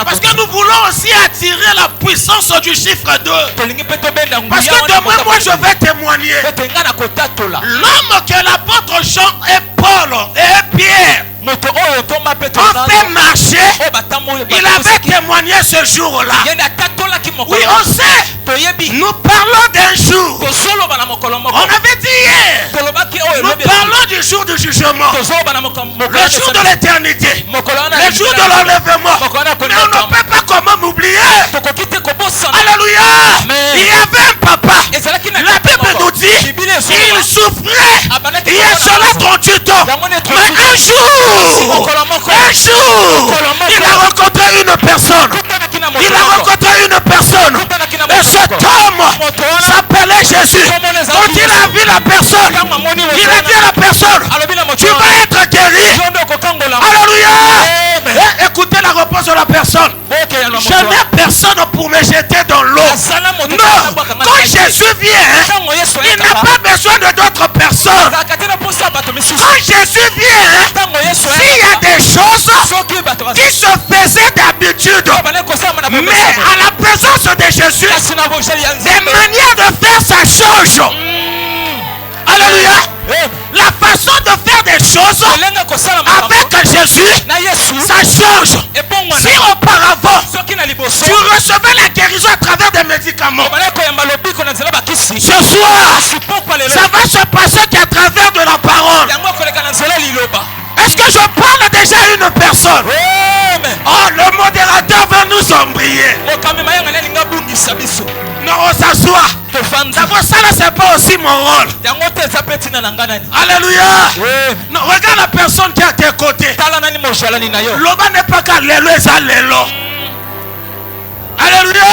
Parce que nous voulons aussi attirer la puissance du chiffre 2. Parce que demain, moi, je vais témoigner. L'homme que l'apôtre Jean et Paul et Pierre ont fait marcher, il avait témoigné ce jour-là. Oui, on sait. Nous parlons d'un jour. On avait dit hier. Nous parlons du jour du jugement. Le jour de l'éternité. Le jour de l'enlèvement. Mais on ne peut pas comment m'oublier. Alléluia. Il y avait un papa. La Bible nous dit il souffrait. Il y a cela 38 ans. Mais un jour, il a rencontré une personne. Il a rencontré une personne. Et cet homme s'appelait Jésus. Quand il a vu la personne, il a dit à la personne, tu vas être guéri. Alléluia. Et écoutez la réponse de la personne. Je n'ai personne pour me jeter dans l'eau. Non. Quand Jésus vient, il n'a pas besoin de d'autres personnes. Quand Jésus vient, s'il y a des choses qui se faisaient d'habitude, mais à la présence de Jésus, des manières de faire ça change. Alléluia. La façon de faire des choses avec Jésus, ça change. Si auparavant tu recevais la guérison à travers des médicaments, ce soir ça va se passer qu'à travers de la parole. Est-ce que je parle déjà à une personne? Oh, le modérateur va nous embrayer. Non, on s'assoit. D'abord, ça là, c'est pas aussi mon rôle. Alléluia. Non, regarde la personne qui est à tes côtés. L'oba n'est pas qu'à l'élo et ça l'élo. Alléluia.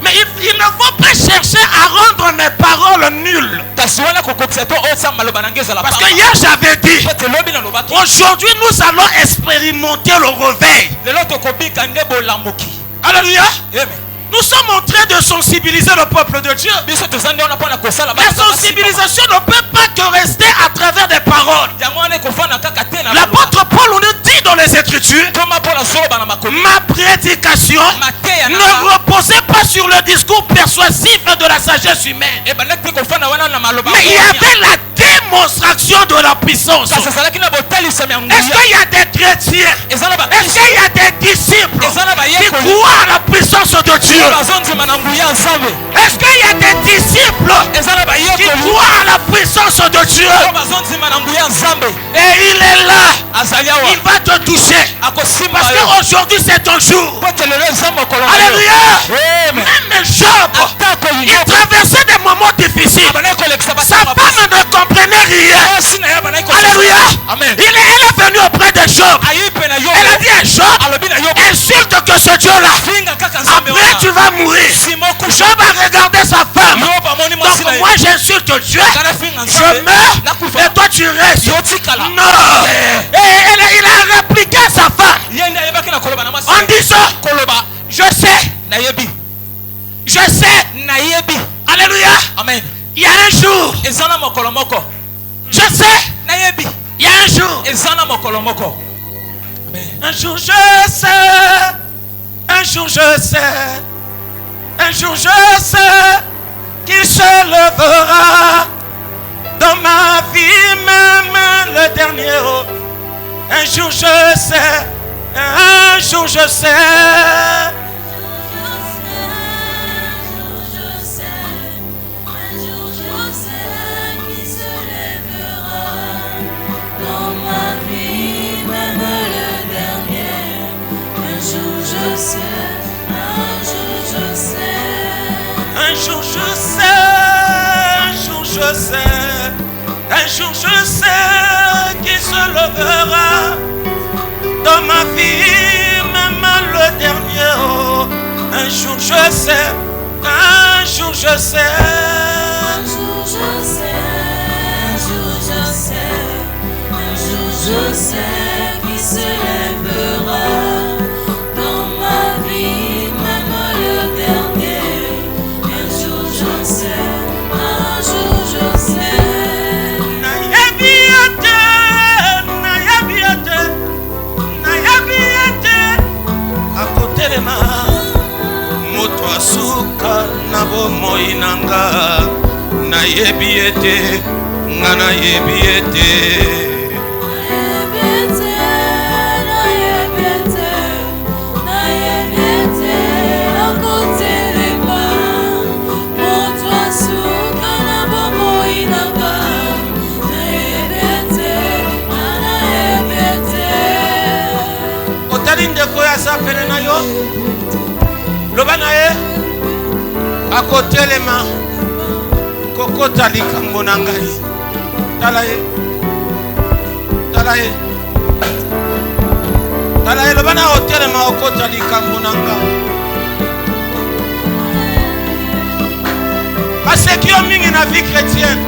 Mais il ne faut pas chercher à rendre mes paroles nulles. Parce que hier j'avais dit, aujourd'hui nous allons expérimenter le réveil. Alléluia. Nous sommes en train de sensibiliser le peuple de Dieu. La sensibilisation ne peut pas que rester à travers des paroles. L'apôtre Paul nous dit dans les Écritures, ma prédication ne reposait pas sur le discours persuasif de la sagesse humaine, mais il y avait la démonstration de la puissance. Est-ce qu'il y a des chrétiens? Est-ce qu'il y a des disciples qui croient à la puissance de Dieu? Est-ce qu'il y a des disciples qui croient à la puissance de Dieu? Et il est là. Il va te toucher. Parce qu'aujourd'hui c'est ton jour. Alléluia. Même Job, il traversait des moments difficiles. Sa femme ne comprenait rien. Alléluia. Elle est venue auprès de Job. Elle a dit à Job, insulte que ce Dieu-là. Après tu vas mourir. Job a regardé sa femme. Donc moi j'insulte Dieu. Je meurs et toi tu restes. Non. Et il a répliqué à sa femme en disant, je sais. Je sais. Alléluia. Amen. Il y a un jour. Je sais. Il y a un jour. Un jour je sais. Un jour je sais. Un jour je sais qu'il se lèvera dans ma vie, même le dernier. Un jour je sais. Un jour je sais. Un jour je sais, un jour je sais, un jour je sais qu'il se lèvera dans ma vie, même le dernier. Oh, un jour je sais, un jour je sais, un jour je sais, un jour je sais, un jour je sais qu'il se lèvera dans ma vie, même le dernier. Un jour je sais, un jour je sais. Nayabiate, nayabiate, nayabiate. na bomoi nanga na yebiete ngana yebiete ndeko ya sapele na yo loba na ye akotelema kokota likambo na ngai tala ye loba na otelema okota likambo na ngai baseki yo mingi na vie chrétienne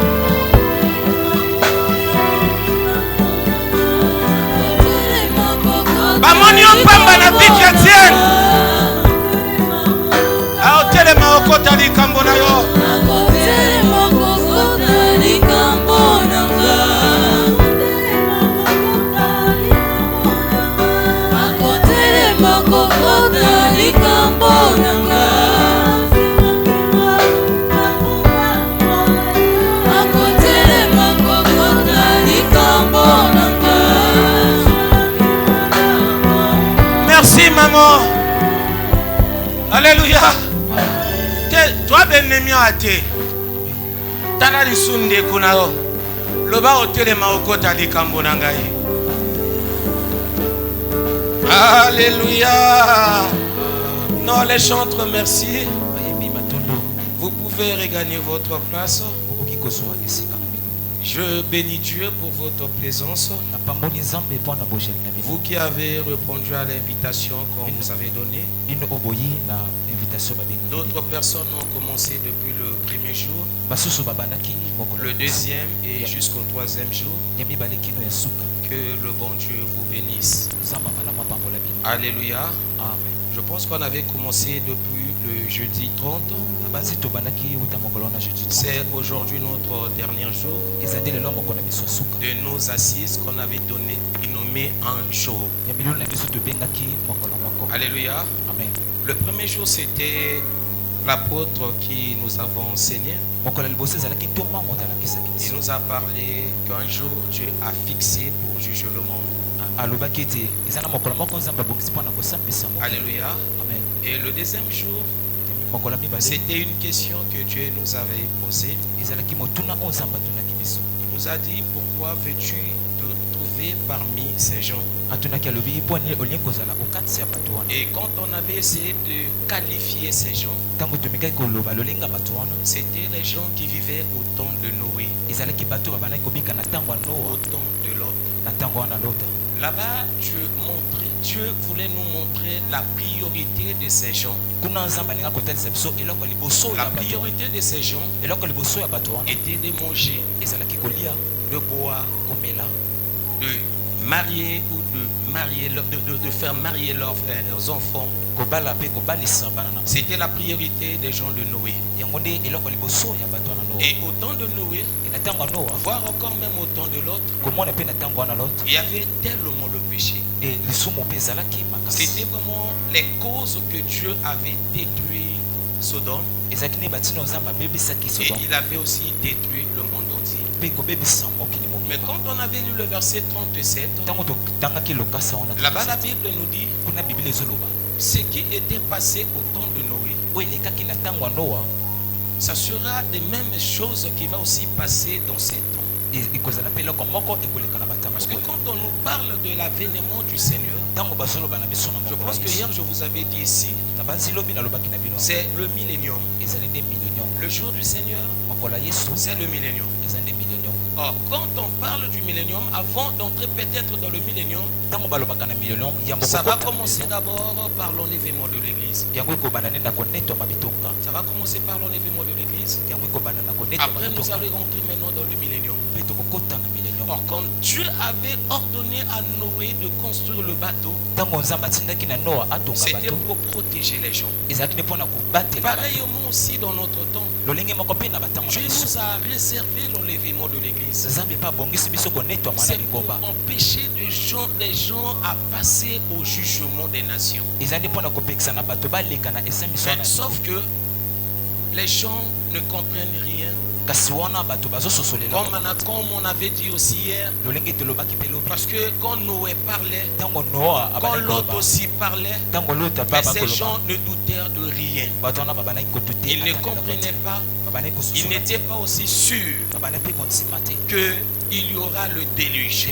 bamoni opamba na vie chrétienne aotelema okota likambo na yo Merci maman. Alléluia. Toi benemi ate. Tala lisunde kuna yo. Loba otelema okota likambo na ngai. Alléluia. Non, les chantres, merci. Vous pouvez regagner votre place. Je bénis Dieu pour votre présence. Vous qui avez répondu à l'invitation qu'on vous avait donnée. D'autres personnes ont commencé depuis le premier jour, le deuxième et jusqu'au troisième jour. Que le bon Dieu vous bénisse. Alléluia. Je pense qu'on avait commencé depuis le jeudi 30. C'est aujourd'hui notre dernier jour de nos assises qu'on avait donné et nommé un jour. Alléluia. Amen. Le premier jour, c'était l'apôtre qui nous a enseigné. Il nous a parlé qu'un jour Dieu a fixé pour juger le monde. Alléluia. Amen. Et le deuxième jour, c'était une question que Dieu nous avait posée. Il nous a dit, pourquoi veux-tu te trouver parmi ces gens? Et quand on avait essayé de qualifier ces gens, c'était les gens qui vivaient au temps de Noé, au temps de l'autre. Là-bas, Dieu voulait nous montrer la priorité de ces gens. La priorité de ces gens était de manger, de boire, de marier ou de faire marier leurs enfants. C'était la priorité des gens de Noé. Et au temps de Noé, voire encore même au temps de l'autre, il y avait tellement le péché. C'était vraiment les causes que Dieu avait détruit Sodome. Et il avait aussi détruit le monde entier. Mais quand on avait lu le verset 37, là-bas la Bible nous dit ce qui était passé au temps de Noé, ça sera des mêmes choses qui va aussi passer dans ces temps. Parce que quand on nous parle de l'avènement du Seigneur, je pense que hier je vous avais dit ici, c'est le millénium. Le jour du Seigneur, c'est le millénium. Or, quand on parle du millénium, avant d'entrer peut-être dans le millénium, ça va commencer d'abord par l'enlèvement de l'Église. Ça va commencer par l'enlèvement de l'Église. Après, nous allons rentrer maintenant dans le millénium. Or, quand Dieu avait ordonné à Noé de construire le bateau, c'était pour protéger les gens. Pareillement aussi dans notre temps, Dieu nous a réservé l'enlèvement de l'Église. C'est pour empêcher les gens à passer au jugement des nations. Mais, sauf que Les gens ne comprennent rien. Comme on avait dit aussi hier, parce que quand Noé parlait, quand l'autre aussi parlait, mais ces gens ne doutèrent de rien. Ils ne comprenaient pas, ils n'étaient pas aussi sûrs qu'il y aura le déluge,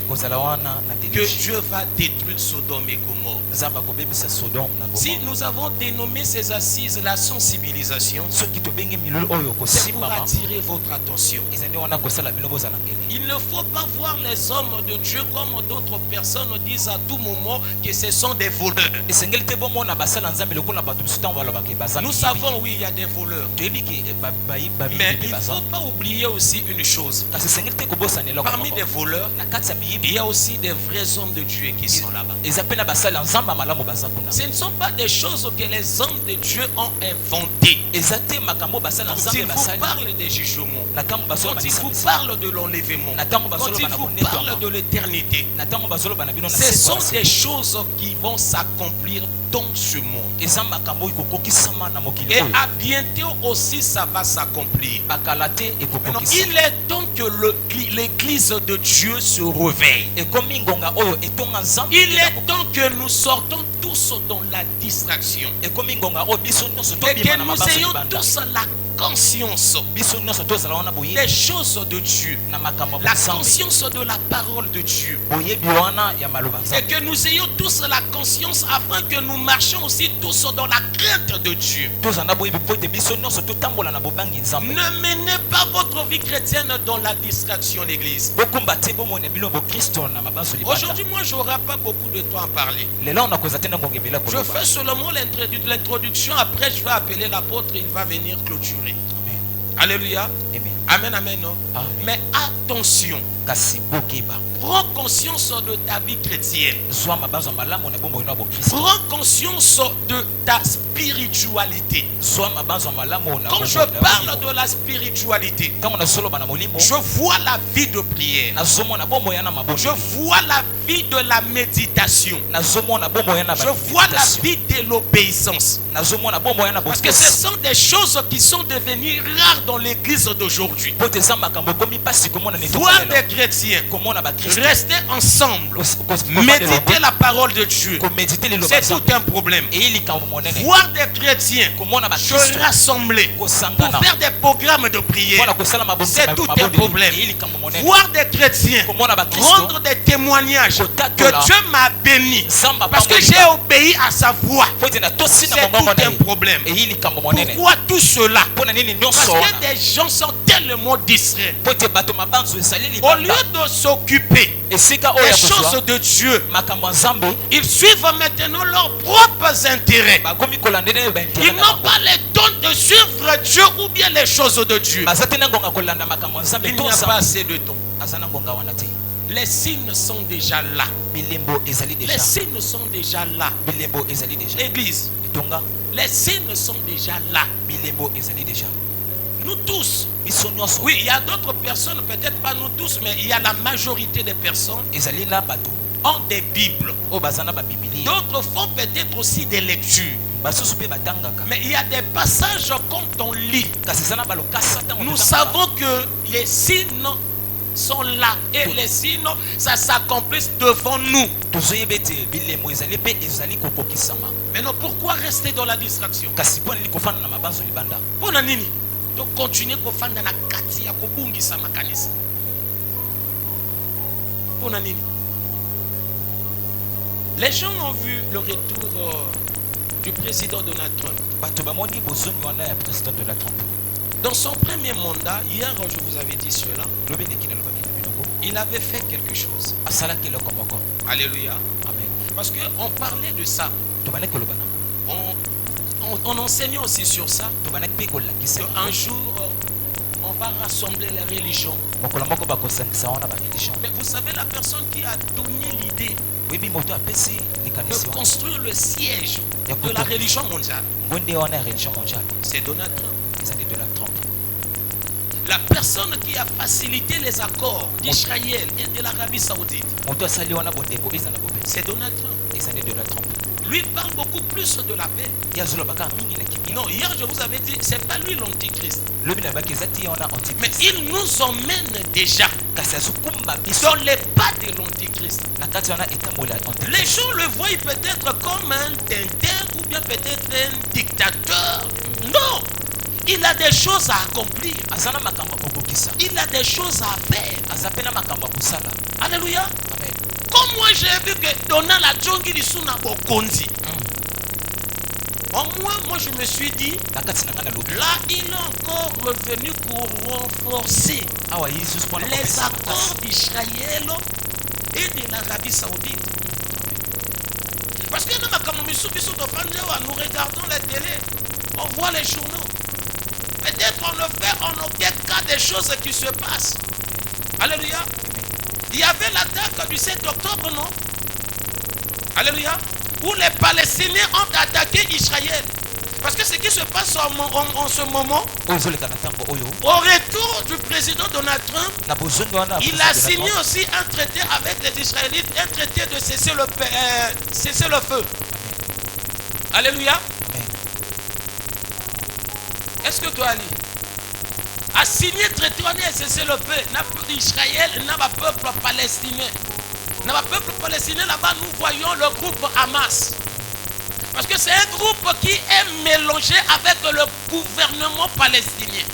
que Dieu va détruire Sodome et Gomorrhe. Si nous avons dénommé ces assises la sensibilisation, c'est pour attirer votre attention. Il ne faut pas voir les hommes de Dieu comme d'autres personnes disent à tout moment que ce sont des voleurs. Nous savons, oui, il y a des voleurs. Mais il ne faut pas oublier aussi une chose. Parmi les voleurs, il y a aussi des vrais hommes de Dieu qui sont là-bas. Ce ne sont pas des choses que les hommes de Dieu ont inventées. Quand il vous parle des jugements, quand il vous parle de l'enlèvement, quand il vous parle de l'éternité, ce sont des choses qui vont s'accomplir dans ce monde. Et à bientôt aussi ça va s'accomplir. Maintenant, il est temps que l'église de Dieu se réveille. Il est temps que nous sortons tous dans la distraction. Et que nous ayons tous la conscience des choses de Dieu, la conscience de la parole de Dieu, et que nous ayons tous la conscience afin que nous marchions aussi tous dans la crainte de Dieu. Ne menez pas votre vie chrétienne dans la distraction, l'église. Aujourd'hui, moi je n'aurai pas beaucoup de temps à parler. Je fais seulement l'introduction, après je vais appeler l'apôtre, il va venir clôturer. Alléluia. Amen, amen. Amen. Mais attention. Prends conscience de ta vie chrétienne. Prends conscience de ta spiritualité. Quand je parle de la spiritualité, je vois la vie de prière. Je vois la vie de la méditation. Je vois la vie de l'obéissance. Parce que ce sont des choses qui sont devenues rares dans l'église d'aujourd'hui. Voir des chrétiens rester ensemble, méditer la parole de Dieu, c'est tout un problème. Voir des chrétiens se rassembler pour faire des programmes de prière, c'est tout un problème. Voir des chrétiens rendre des témoignages que Dieu m'a béni parce que j'ai obéi à sa voix, c'est tout un problème. Pourquoi tout cela? Parce que des gens sont tellement distraits. Au lieu de s'occuper des choses de Dieu, ils suivent maintenant leurs propres intérêts. Ils n'ont pas le temps de suivre Dieu ou bien les choses de Dieu. Il n'y a pas assez de temps. Les signes sont déjà là. Les signes sont déjà là. Église, les signes sont déjà là. Nous tous. Oui, il y a d'autres personnes, peut-être pas nous tous, mais il y a la majorité des personnes ont des Bibles. D'autres font peut-être aussi des lectures. Mais il y a des passages quand on lit, nous savons que les signes sont là et les signes, ça s'accomplit devant nous. Maintenant, pourquoi rester dans la distraction? De continuer à faire dans la kati ya kobungisa makanisa. Les gens ont vu le retour du président Donald Trump. Dans son premier mandat, hier je vous avais dit cela, il avait fait quelque chose. Alléluia. Amen. Parce qu'on parlait de ça. On enseignait aussi sur ça. Un jour, on va rassembler les religions. Mais vous savez, la personne qui a donné l'idée de construire le siège de la religion mondiale, c'est Donald Trump. La personne qui a facilité les accords d'Israël et de l'Arabie Saoudite, c'est Donald Trump. lui parle beaucoup plus de la paix. Non, hier je vous avais dit, c'est pas lui l'antichrist. Mais il nous emmène déjà dans les pas de l'antichrist. Les gens le voient peut-être comme un tintin ou bien peut-être un dictateur. Non, il a des choses à accomplir. Il a des choses à faire. Alléluia. Comme moi j'ai vu que Donald a Djongi Lissuna Bokonzi. Au moins, moi je me suis dit, là il est encore revenu pour renforcer les accords d'Israël et de l'Arabie Saoudite. Parce que nous regardons la télé, on voit les journaux. Peut-être on ne fait en aucun cas des choses qui se passent. Alléluia. Il y avait l'attaque du 7 octobre, non? Alléluia. Où les Palestiniens ont attaqué Israël. Parce que ce qui se passe en ce moment, au retour du président Donald Trump, il a signé aussi un traité avec les Israélites, un traité de cesser le feu. Alléluia. Est-ce que tu as lu? A signé traité et cesser le feu. Israël n'a pas peuple palestinien. Dans le peuple palestinien, là-bas, nous voyons le groupe Hamas. Parce que c'est un groupe qui est mélangé avec le gouvernement palestinien.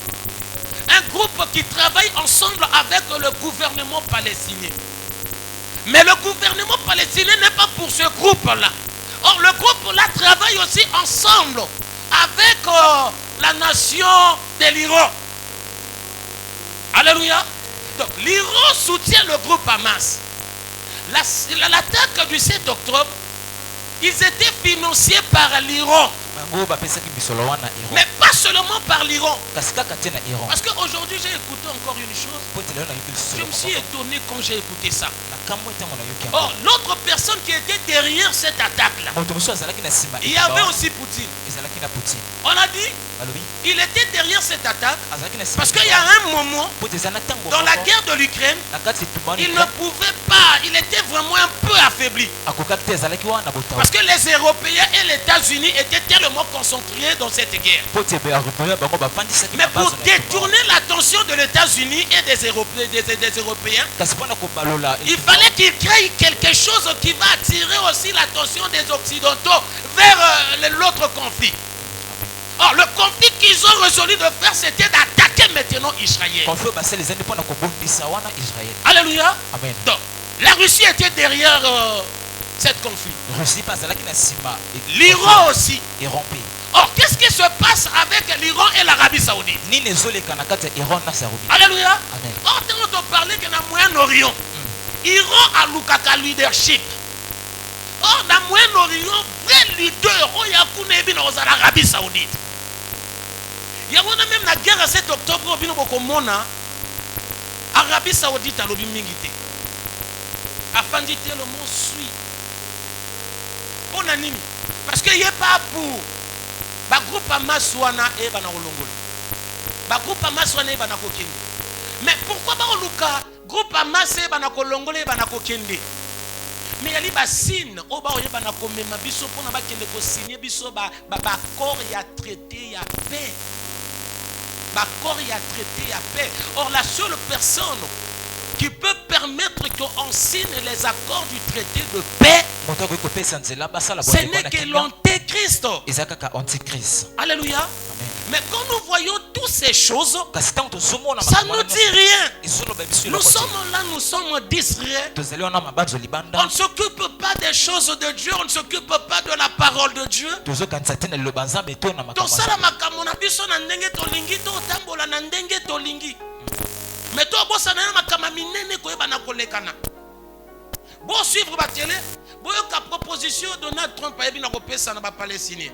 Un groupe qui travaille ensemble avec le gouvernement palestinien. Mais le gouvernement palestinien n'est pas pour ce groupe-là. Or, le groupe-là travaille aussi ensemble avec la nation de l'Iran. Alléluia. Donc, l'Iran soutient le groupe Hamas. L'attaque du 7 octobre, ils étaient financés par l'Iran. Mais pas seulement par l'Iran. Parce qu'aujourd'hui, j'ai écouté encore une chose. Je me suis étonné quand j'ai écouté ça. Or, l'autre personne qui était derrière cette attaque-là, il y avait aussi Poutine. On a dit, il était derrière cette attaque parce qu'il y a un moment, dans la guerre de l'Ukraine, il ne pouvait pas, il était vraiment un peu affaibli. Parce que les Européens et les États-Unis étaient tellement concentrés dans cette guerre. Mais pour détourner l'attention de l'États-Unis et des Européens, il fallait qu'ils créent quelque chose qui va attirer aussi l'attention des Occidentaux vers l'autre conflit. Or, le conflit qu'ils ont résolu de faire, c'était d'attaquer maintenant Israël. Alléluia. Amen. Donc, la Russie était derrière cette conflit. L'Iran aussi. Or, qu'est-ce qui se passe avec l'Iran et l'Arabie Saoudite? Alléluia. Or, on parlait que dans le Moyen-Orient, Iran a le leadership. Or, dans le Moyen-Orient, vrai leader, il y a l'Arabie Saoudite. Il y a même la guerre à 7 octobre, l'Arabie Saoudite a l'objet mingité. Afin de dire le mot suit. On anime. Parce qu'il n'y a pas pour. Le groupe Hamas et le groupe Hamas et le mais pourquoi le groupe Hamas et le mais il y a des signes au bas où il y a des signes pour signer des accords et traiter à paix. L'accord et traiter à paix. Or, la seule personne qui peut permettre qu'on signe les accords du traité de paix, ce n'est que l'antéchrist. Alléluia. Mais quand nous voyons toutes ces choses, ça ne nous dit rien. Nous sommes là, nous sommes distraits. On ne s'occupe pas des choses de Dieu, on ne s'occupe pas de la parole de Dieu. Mais toi, bossa na makama minene ko yeba na kolekana. Bo suivre ba télé, bo yoka proposition Donald Trump yebi na ko pesa na ba Palestinien.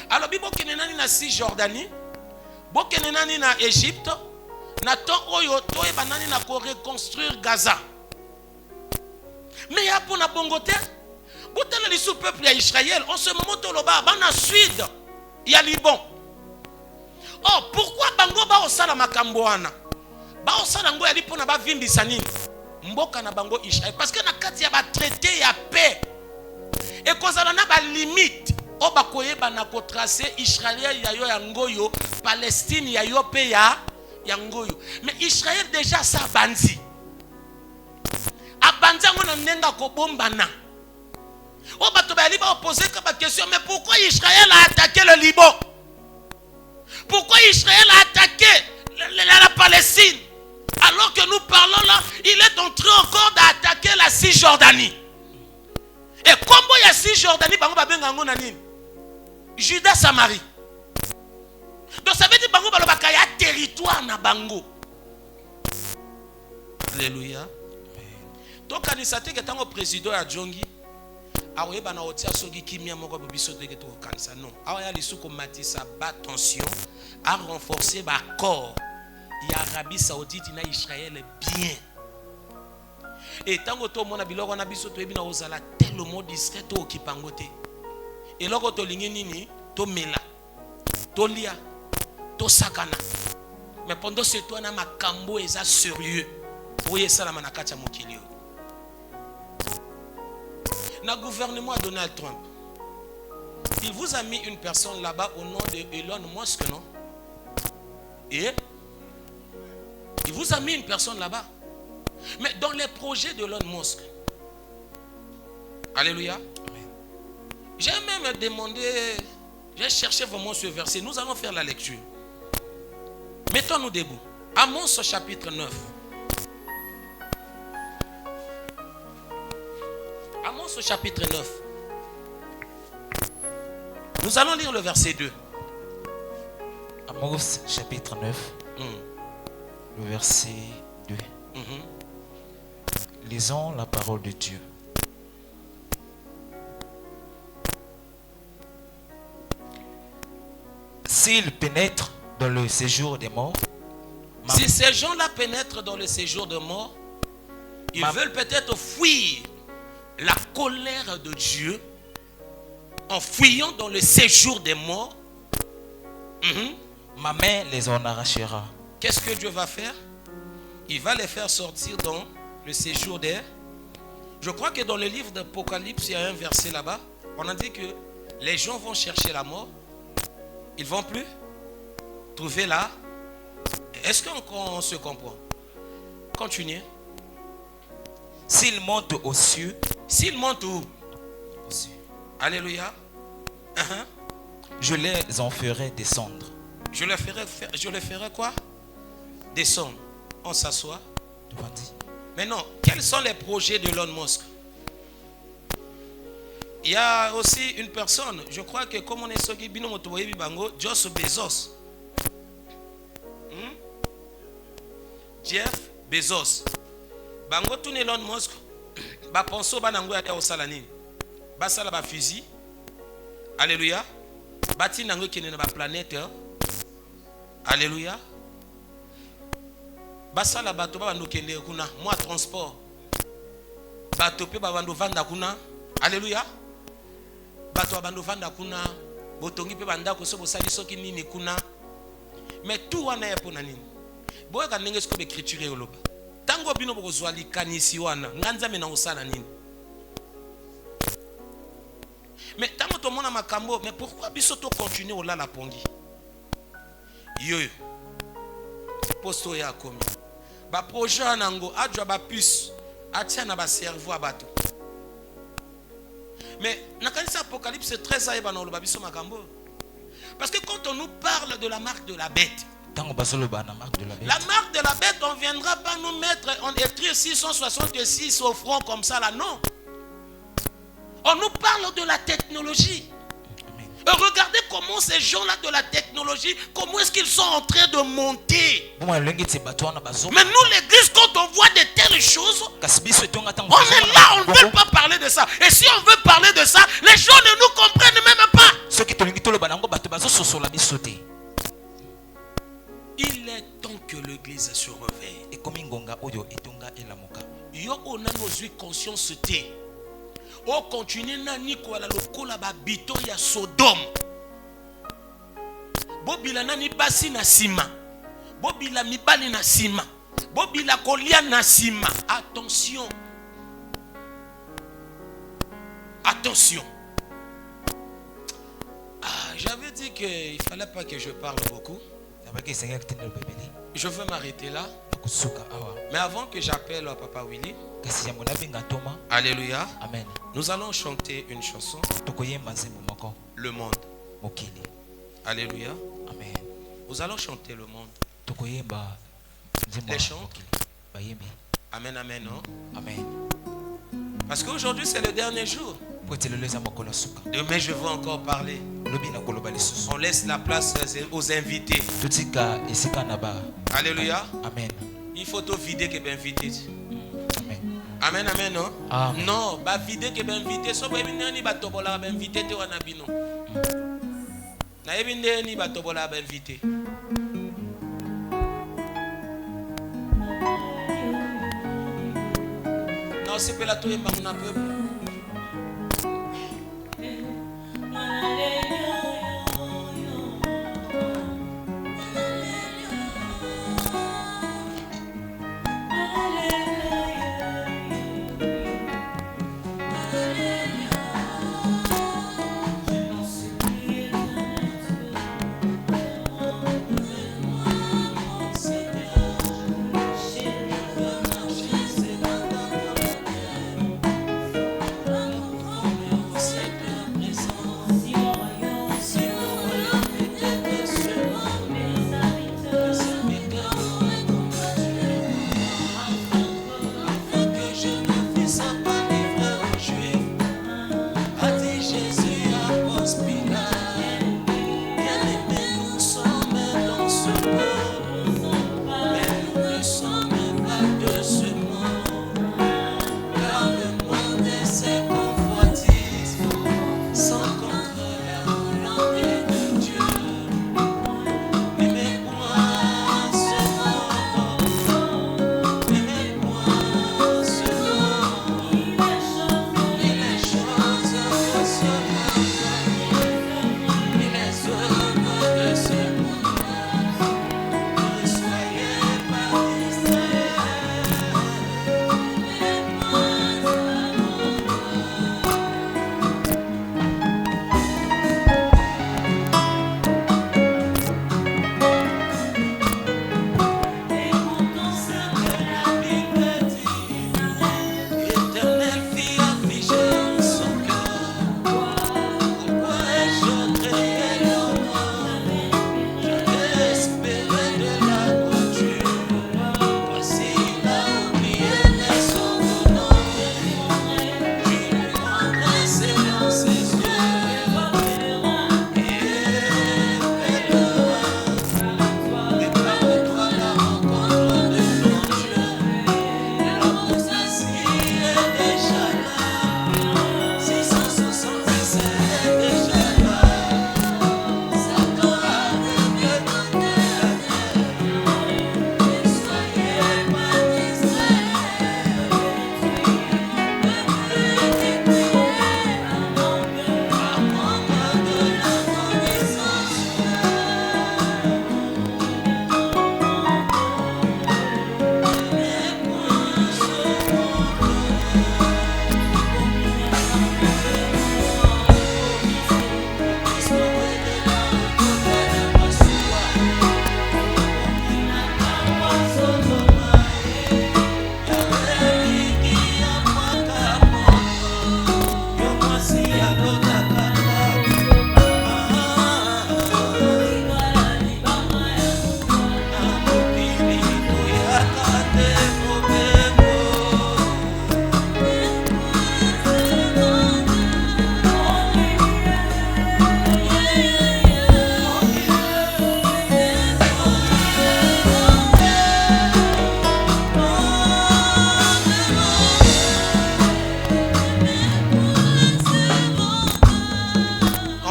Alors bibo kenenani na Cisjordanie, bo kenenani na Égypte, na temps oyo to yeba nani na ko reconstruire Gaza. Mais ya pona bongote, bo tala li sous peuple ya Israël, en ce moment to loba ba na sud, ya Liban. Oh, pourquoi bango ba osala makambo wana? Baosalango yali pona ba vimbisa nini mboka na bango Israël parce que na kati ya ba traité ya paix Et kozala na ba limite o ba koyeba na ko tracer Israël ya yo ya ngoyo, Palestine ya yo pe ya ngoyo. Mais Israël déjà ça bandi. Abandi ngona nenga ko bombana. O ba to ba liba poser comme question, mais pourquoi Israël a attaqué le Liban? Pourquoi Israël a attaqué la Palestine? Alors que nous parlons là, il est en train encore d'attaquer la Cisjordanie. Et comment il y a Cisjordanie, Juda Samarie. Donc ça veut dire qu'il y a un territoire na bango. Alléluia. Donc quand il s'est dit que le président a Djongi, il a non. Attention à renforcer l'accord. Il y a Arabie Saoudite, il y a Israël bien. Et tant que tout le monde a biloko na biso to ebina ozala tellement discret to kipangote. Et loko to lingi to mela. To lia, to sakana. Mais pendant ce temps na makambo eza sérieux. Oye sala manakati ya mokili. Na gouvernement de Donald Trump. Il vous a mis une personne là-bas au nom de Elon Musk, non? Et il vous a mis une personne là-bas. Mais dans les projets de Elon Musk, alléluia, j'ai même demandé, j'ai cherché vraiment ce verset. Nous allons faire la lecture. Mettons-nous debout. Amos chapitre 9. Amos chapitre 9. Nous allons lire le verset 2. Amos chapitre 9. Le verset 2. Lisons la parole de Dieu. S'ils pénètrent dans le séjour des morts, si ces gens-là pénètrent dans le séjour des morts, ils veulent peut-être fuir la colère de Dieu en fuyant dans le séjour des morts. Ma main les en arrachera. Qu'est-ce que Dieu va faire? Il va les faire sortir dans le séjour des... Je crois que dans le livre d'Apocalypse, il y a un verset là-bas. On a dit que les gens vont chercher la mort. Ils ne vont plus trouver là. Est-ce qu'on se comprend? Continuez. S'ils montent aux cieux. S'ils montent où? Aux cieux. Alléluia. Je les en ferai descendre. Je les ferai quoi? Descendre. On s'assoit. Mais non, quels sont les projets de Elon Musk? Il y a aussi une personne, je crois que comme on est sur Jeff Bezos. Jeff Bezos. Bango tout Elon Musk. Ba penso ba nango ya osala nini? Ba sala ba fusil. Alléluia. Bati nango kene na ba planète. Alléluia. Basala bato ba ndokende kuna moi transport bato pe ba bando vanda kuna. Alléluia. Bato ba bando vanda kuna botongi pe banda ko so bosali soki nini kuna. Mais tout wana ya pona nini? Boye ka ndenge siko écriture yoloba. Tango bino bokozwa likanisi wana nganza mena osala nini? Mais tango to mona makambo, mais pourquoi biso to continuer ola la pongi? Yoyo. Posto ya komi. Ba projet nango adwa ba puce atia na ba cerveau abato. Mais na kanisa Apocalypse 13 ayeba na loba biso makambo. Parce que quand on nous parle de la marque de la bête, la marque de la bête, on ne viendra pas nous mettre, on écrit 666 au front comme ça là, non. On nous parle de la technologie. Et regardez comment ces gens-là de la technologie, comment est-ce qu'ils sont en train de monter. Mais nous, l'église, quand on voit de telles choses, on est là, on ne veut pas parler de ça. Et si on veut parler de ça, les gens ne nous comprennent même pas. Il est temps que l'église se réveille. Yo on a nos conscience té. O continue nani ko la lokola ba bito ya Sodome. Bobila nani basi na sima. Bobila mibali na sima. Bobila kolia na sima. Attention. Attention. J'avais dit qu'il ne fallait pas que je parle beaucoup. Je veux m'arrêter là. Mais avant que j'appelle Papa Willy, alléluia, Amen. Nous allons chanter une chanson. Le monde. Alléluia. Amen. Nous allons chanter le monde. Les chants. Amen, amen, non? Amen. Parce qu'aujourd'hui c'est le dernier jour. Demain je veux encore parler. On laisse la place aux invités. Alléluia. Amen. Il faut tout vider que bien invité. Amen. Amen, amen, non? Amen. Non, bah vider que bien invité. So ba ni ba tobola ba invité te wana bino. Na ebinde ni ba tobola ba invité. Non, c'est pas la tour ma mon peuple.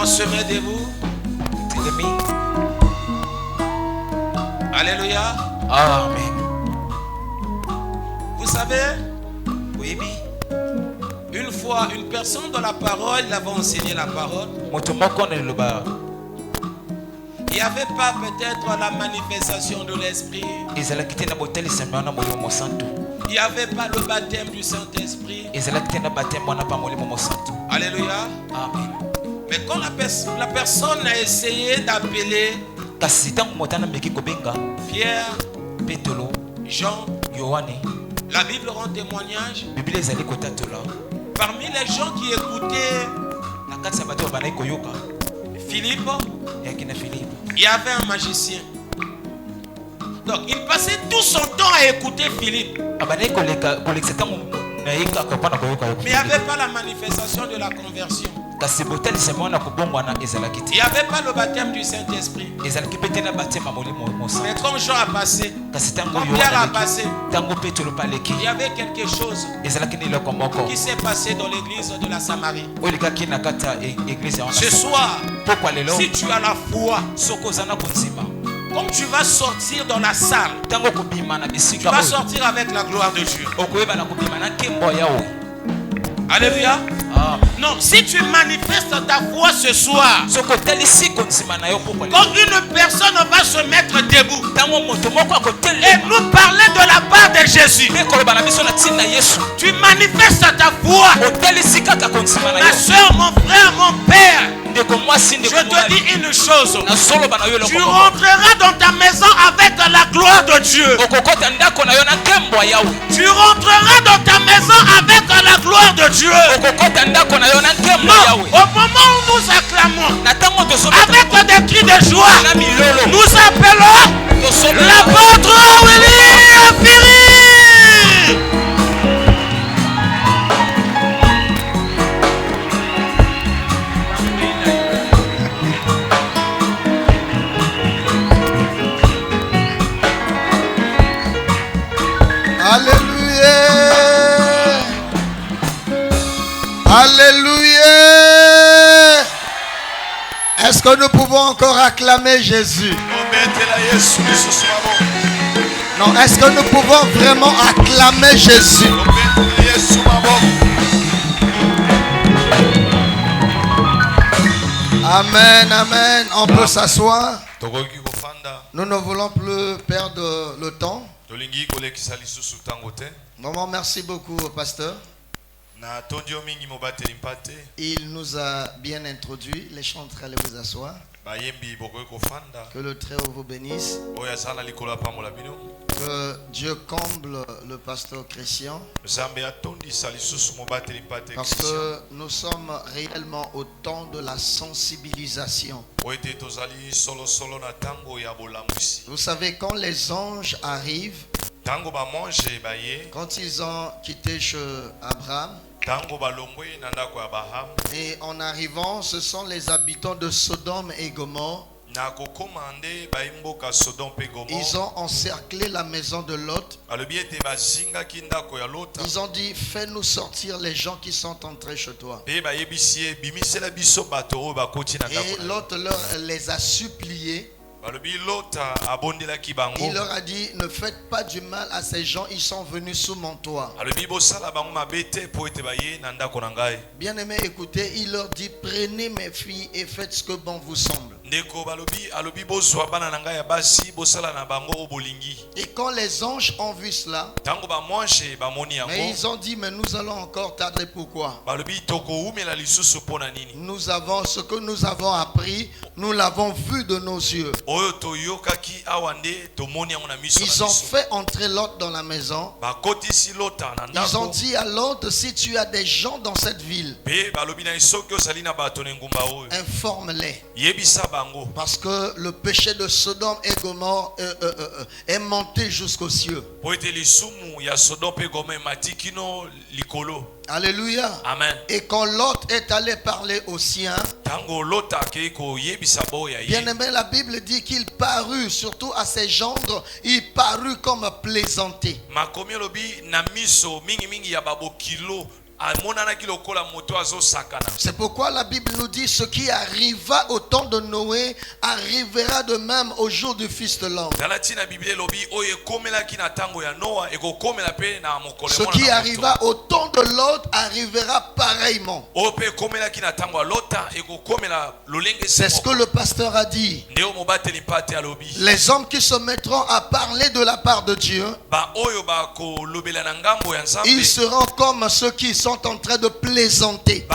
Se met debout. Alléluia. Amen. Vous savez, oui, une fois, une personne dans la parole, il avait enseigné la parole. Il n'y avait pas peut-être la manifestation de l'esprit. Il n'y avait pas le baptême du Saint-Esprit. Alléluia. Amen. Mais quand la personne a essayé d'appeler Pierre, Jean, la Bible rend témoignage. Parmi les gens qui écoutaient Philippe, il y avait un magicien. Donc il passait tout son temps à écouter Philippe. Mais il n'y avait pas la manifestation de la conversion. Il n'y avait pas le baptême du Saint-Esprit. Mais comme Jean a passé, quand Pierre a passé, il y avait quelque chose qui s'est passé dans l'église de la Samarie. Ce soir, si tu as la foi, comme tu vas sortir dans la salle, tu vas sortir avec la gloire de Dieu. Alléluia. Non, si tu manifestes ta foi ce soir, quand une personne va se mettre debout et nous parler de la part de Jésus, tu manifestes ta foi. Ma soeur, mon frère, mon père, je te dis une chose. Tu rentreras dans ta maison avec la gloire de Dieu. Tu rentreras dans ta maison avec la gloire de Dieu. Non, au moment où nous acclamons avec des cris de joie, nous appelons l'apôtre Willy Afiri. Alléluia. Alléluia. Est-ce que nous pouvons encore acclamer Jésus? Non, est-ce que nous pouvons vraiment acclamer Jésus? Amen, amen. On peut s'asseoir. Nous ne voulons plus perdre le temps. Vraiment, merci beaucoup au pasteur. Il nous a bien introduit. Les chantres, allez vous asseoir. Que le Très-Haut vous bénisse. Que Dieu comble le pasteur Christian. Parce que nous sommes réellement au temps de la sensibilisation. Vous savez, quand les anges arrivent, quand ils ont quitté chez Abraham, et en arrivant, ce sont les habitants de Sodome et Gomorrhe. Ils ont encerclé la maison de Lot. Ils ont dit, fais-nous sortir les gens qui sont entrés chez toi. Et Lot les a suppliés. Il leur a dit, ne faites pas du mal à ces gens, ils sont venus sous mon toit. Bien aimé, écoutez, il leur dit, prenez mes filles et faites ce que bon vous semble. Et quand les anges ont vu cela, mais ils ont dit, mais nous allons encore tarder. Pourquoi? Nous avons ce que nous avons appris, nous l'avons vu de nos yeux. Ils ont fait entrer Lot dans la maison. Ils ont dit à Lot, si tu as des gens dans cette ville, informe-les. Parce que le péché de Sodome et Gomorrhe est monté jusqu'aux cieux. Alléluia. Amen. Et quand Lot est allé parler aux siens, bien aimé, la Bible dit qu'il parut, surtout à ses gendres, il parut comme plaisanter. C'est pourquoi la Bible nous dit, ce qui arriva au temps de Noé arrivera de même au jour du Fils de l'homme. Ce qui arriva au temps de Lot arrivera pareillement. C'est ce que le pasteur a dit. Les hommes qui se mettront à parler de la part de Dieu, ils seront comme ceux qui sont sont en train de plaisanter.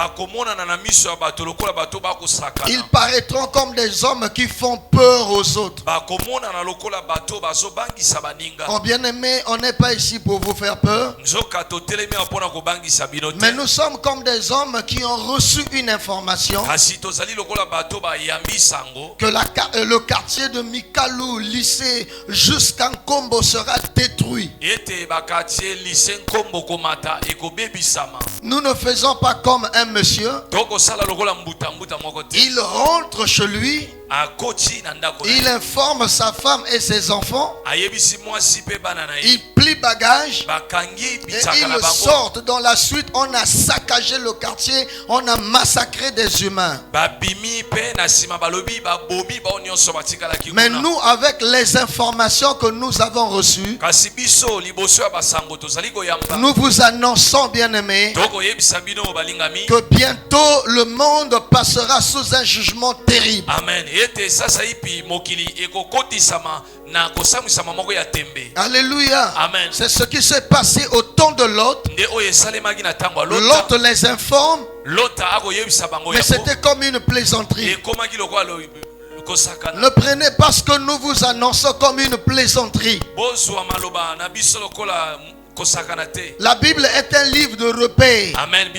Ils paraîtront comme des hommes qui font peur aux autres. Oh bien-aimé, on n'est pas ici pour vous faire peur. Mais nous sommes comme des hommes qui ont reçu une information que le quartier de Mikalou, lycée jusqu'à Nkombo sera détruit. Nous ne faisons pas comme un monsieur. Il rentre chez lui. Il informe sa femme et ses enfants. Il plie bagage et ils sortent. Dans la suite, on a saccagé le quartier, on a massacré des humains. Mais nous, avec les informations que nous avons reçues, nous vous annonçons, bien-aimés, que bientôt le monde passera sous un jugement terrible. Amen. Alléluia. Amen. C'est ce qui s'est passé au temps de Lot. Lot les informe, mais c'était comme une plaisanterie. Ne prenez pas ce que nous vous annonçons comme une plaisanterie. La Bible est un livre de repère. Amen.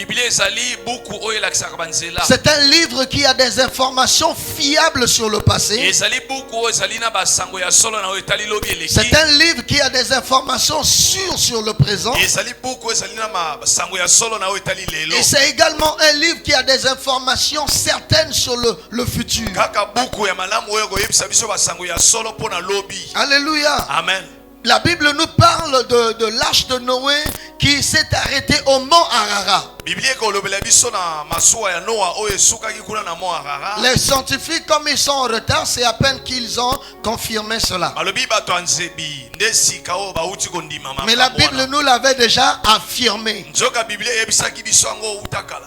C'est un livre qui a des informations fiables sur le passé. C'est un livre qui a des informations sûres sur le présent. Et c'est également un livre qui a des informations certaines sur le futur. Alléluia. Amen. La Bible nous parle de l'arche de Noé qui s'est arrêtée au mont Ararat. Les scientifiques, comme ils sont en retard, c'est à peine qu'ils ont confirmé cela. Mais la Bible nous l'avait déjà affirmé.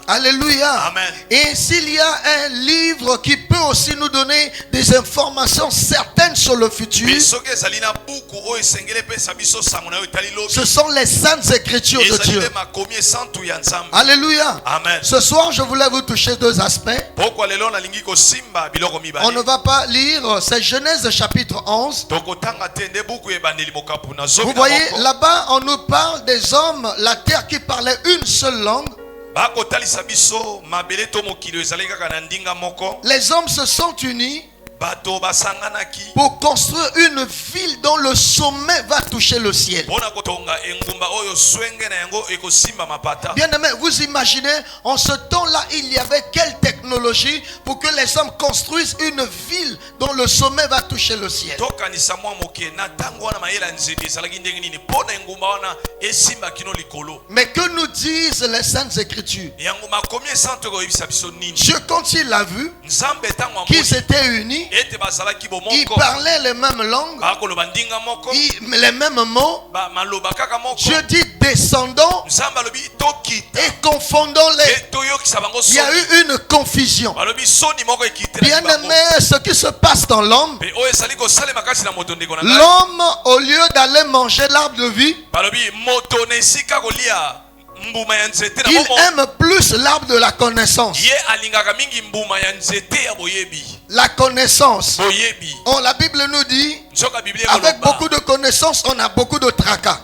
Alléluia. Amen. Et s'il y a un livre qui peut aussi nous donner des informations certaines sur le futur, ce sont les saintes écritures de Dieu. Alléluia. Amen. Ce soir, je voulais vous toucher deux aspects. On ne va pas lire, c'est Genèse chapitre 11. Vous voyez, là-bas, on nous parle des hommes, la terre qui parlait une seule langue. Les hommes se sont unis pour construire une ville dont le sommet va toucher le ciel. Bien aimé, vous imaginez, en ce temps-là, il y avait quelle technologie pour que les hommes construisent une ville dont le sommet va toucher le ciel? Mais que nous disent les saintes écritures? Dieu, quand il a vu qu'ils étaient unis, ils parlaient les mêmes langues, les mêmes mots. Dieu dit descendons et confondons-les. Il y a eu une confusion. Bien aimé, ce qui se passe dans l'homme, l'homme, au lieu d'aller manger l'arbre de vie, il aime plus l'arbre de la connaissance. La connaissance. Oh, la Bible nous dit, avec beaucoup de connaissances, on a beaucoup de tracas.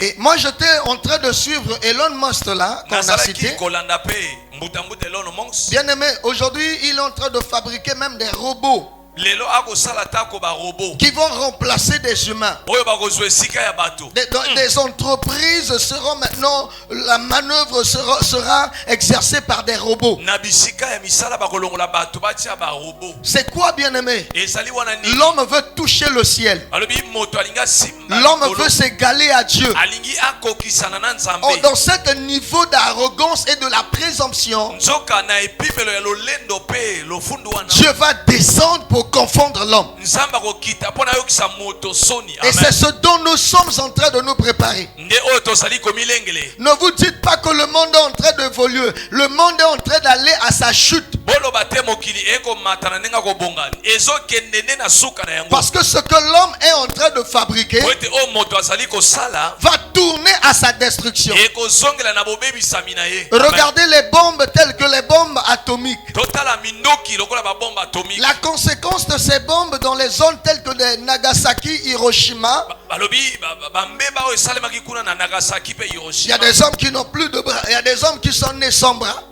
Et moi, j'étais en train de suivre Elon Musk là, qu'on a cité. Bien aimé, aujourd'hui, il est en train de fabriquer même des robots qui vont remplacer des humains. Des entreprises seront maintenant, la manœuvre sera exercée par des robots. C'est quoi, bien aimé? L'homme veut toucher le ciel. L'homme veut s'égaler à Dieu. Oh, dans ce niveau d'arrogance et de la présomption, Dieu va descendre pour confondre l'homme. Et c'est ce dont nous sommes en train de nous préparer. Ne vous dites pas que le monde est en train d'évoluer. Le monde est en train d'aller à sa chute. Parce que ce que l'homme est en train de fabriquer va tourner à sa destruction. Regardez les bombes telles que les bombes atomiques. La conséquence de ces bombes dans les zones telles que les Nagasaki, Hiroshima, il y a des hommes qui n'ont plus de bras, il y a des hommes qui sont nés sans bras.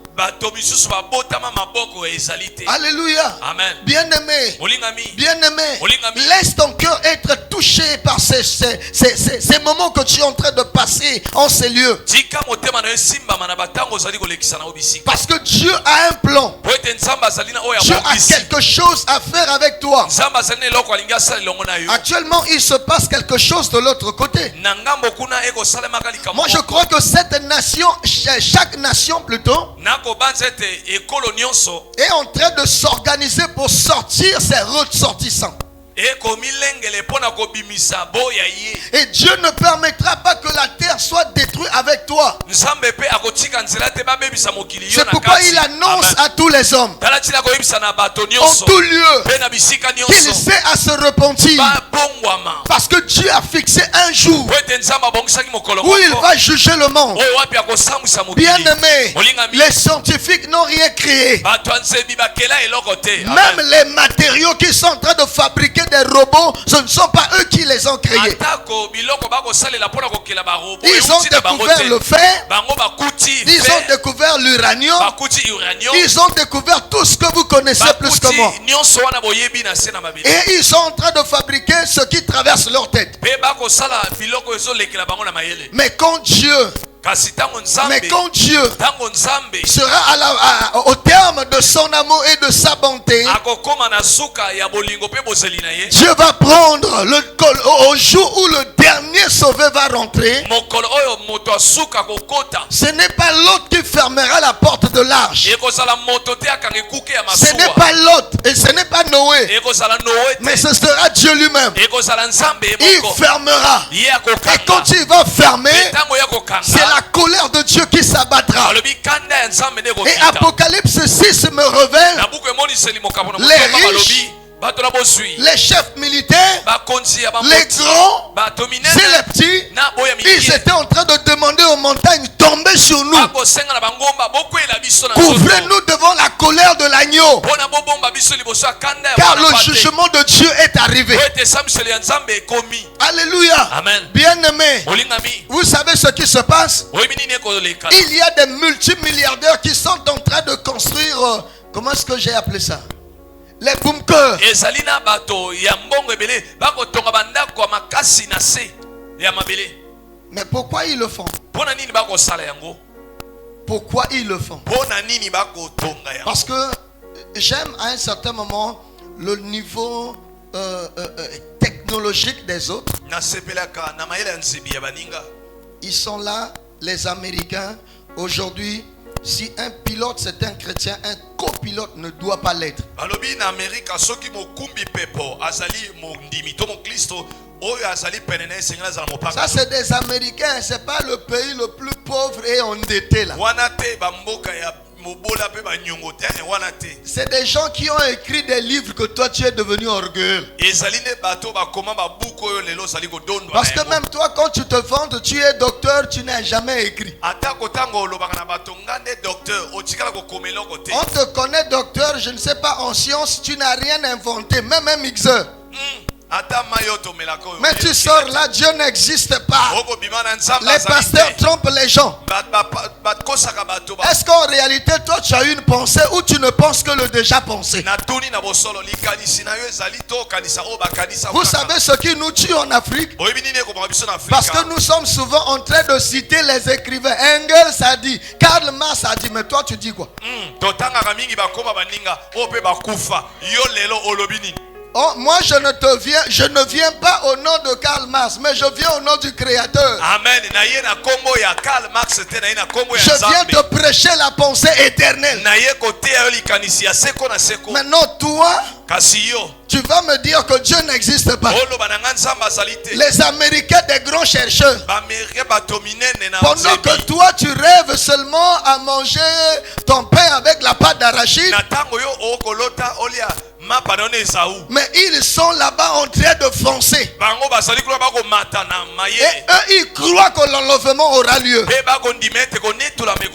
Alléluia. Amen. Bien-aimé, bien-aimé, laisse ton cœur être touché par ces moments que tu es en train de passer en ces lieux. Parce que Dieu a un plan. Dieu a quelque chose à faire avec toi. Actuellement, il se passe quelque chose de l'autre côté. Moi, je crois que cette nation, chaque nation plutôt, est en train de s'organiser pour sortir ses ressortissants. Et Dieu ne permettra pas que la terre soit détruite avec toi. C'est pourquoi il annonce à tous les hommes en tout lieu qu'il sait à se repentir. Parce que Dieu a fixé un jour où il va juger le monde. Bien-aimé, les scientifiques n'ont rien créé. Même les matériaux qui sont en train de fabriquer des robots, ce ne sont pas eux qui les ont créés. Ils ont découvert le fer, ils ont découvert l'uranium, ils ont découvert tout ce que vous connaissez plus que moi. Et ils sont en train de fabriquer ce qui traverse leur tête. Mais quand Dieu sera au terme de son amour et de sa bonté, Dieu va prendre le col au jour où le dernier sauvé va rentrer. Ce n'est pas l'autre qui fermera la porte de l'arche. Ce n'est pas l'autre et ce n'est pas Noé, mais ce sera Dieu lui-même. Il fermera. Et quand il va fermer, c'est la colère de Dieu qui s'abattra. Et Apocalypse 6 me révèle les riches, les chefs militaires, les grands et les petits. Ils étaient en train de demander aux montagnes: tombez sur nous, couvrez-nous devant la colère de l'agneau, car le jugement de Dieu est arrivé. Alléluia. Bien-aimés, vous savez ce qui se passe? Il y a des multimilliardaires qui sont en train de construire, comment est-ce que j'ai appelé ça? Les bunkers. Mais pourquoi ils le font? Pourquoi ils le font? Parce que j'aime à un certain moment le niveau technologique des autres. Ils sont là, les Américains. Aujourd'hui, si un pilote c'est un chrétien, un copilote ne doit pas l'être. Ça c'est des Américains, c'est pas le pays le plus pauvre et endetté là. C'est des gens qui ont écrit des livres que toi tu es devenu orgueilleux. Parce que même toi quand tu te vantes, tu es docteur, tu n'as jamais écrit. On te connaît docteur, je ne sais pas, en sciences, tu n'as rien inventé, même un mixeur. Mais tu sors là, Dieu n'existe pas. Les pasteurs trompent les gens. Est-ce qu'en réalité toi tu as une pensée ou tu ne penses que le déjà pensé? Vous savez ce qui nous tue en Afrique? Parce que nous sommes souvent en train de citer les écrivains. Engels a dit, Karl Marx a dit, mais toi tu dis quoi? Oh, moi je ne viens pas au nom de Karl Marx, mais je viens au nom du Créateur. Amen. Je viens te prêcher la pensée éternelle. Maintenant toi, tu vas me dire que Dieu n'existe pas. Les Américains, des grands chercheurs, pendant que toi tu rêves seulement à manger ton pain avec la pâte d'arachide. d'arachide. Mais ils sont là-bas en train de foncer. Et eux, ils croient que l'enlèvement aura lieu.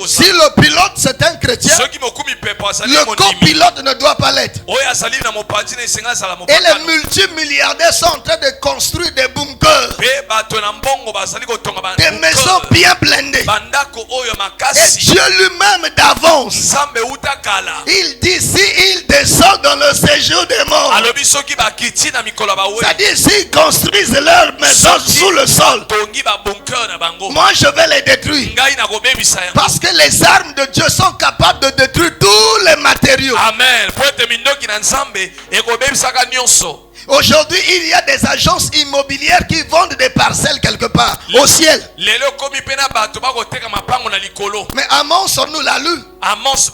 Si le pilote c'est un chrétien, le copilote ne doit pas l'être. Et les multimilliardaires sont en train de construire des bunkers, des maisons bien blindées. Et Dieu lui-même d'avance, il dit si il descend dans le séjour des morts, c'est-à-dire s'ils construisent leur maison sous le sol, moi je vais les détruire. Parce que les armes de Dieu sont capables de détruire tous les matériaux. Amen. Aujourd'hui, il y a des agences immobilières qui vendent des parcelles quelque part au ciel. Mais Amos, on nous l'a lu. Amos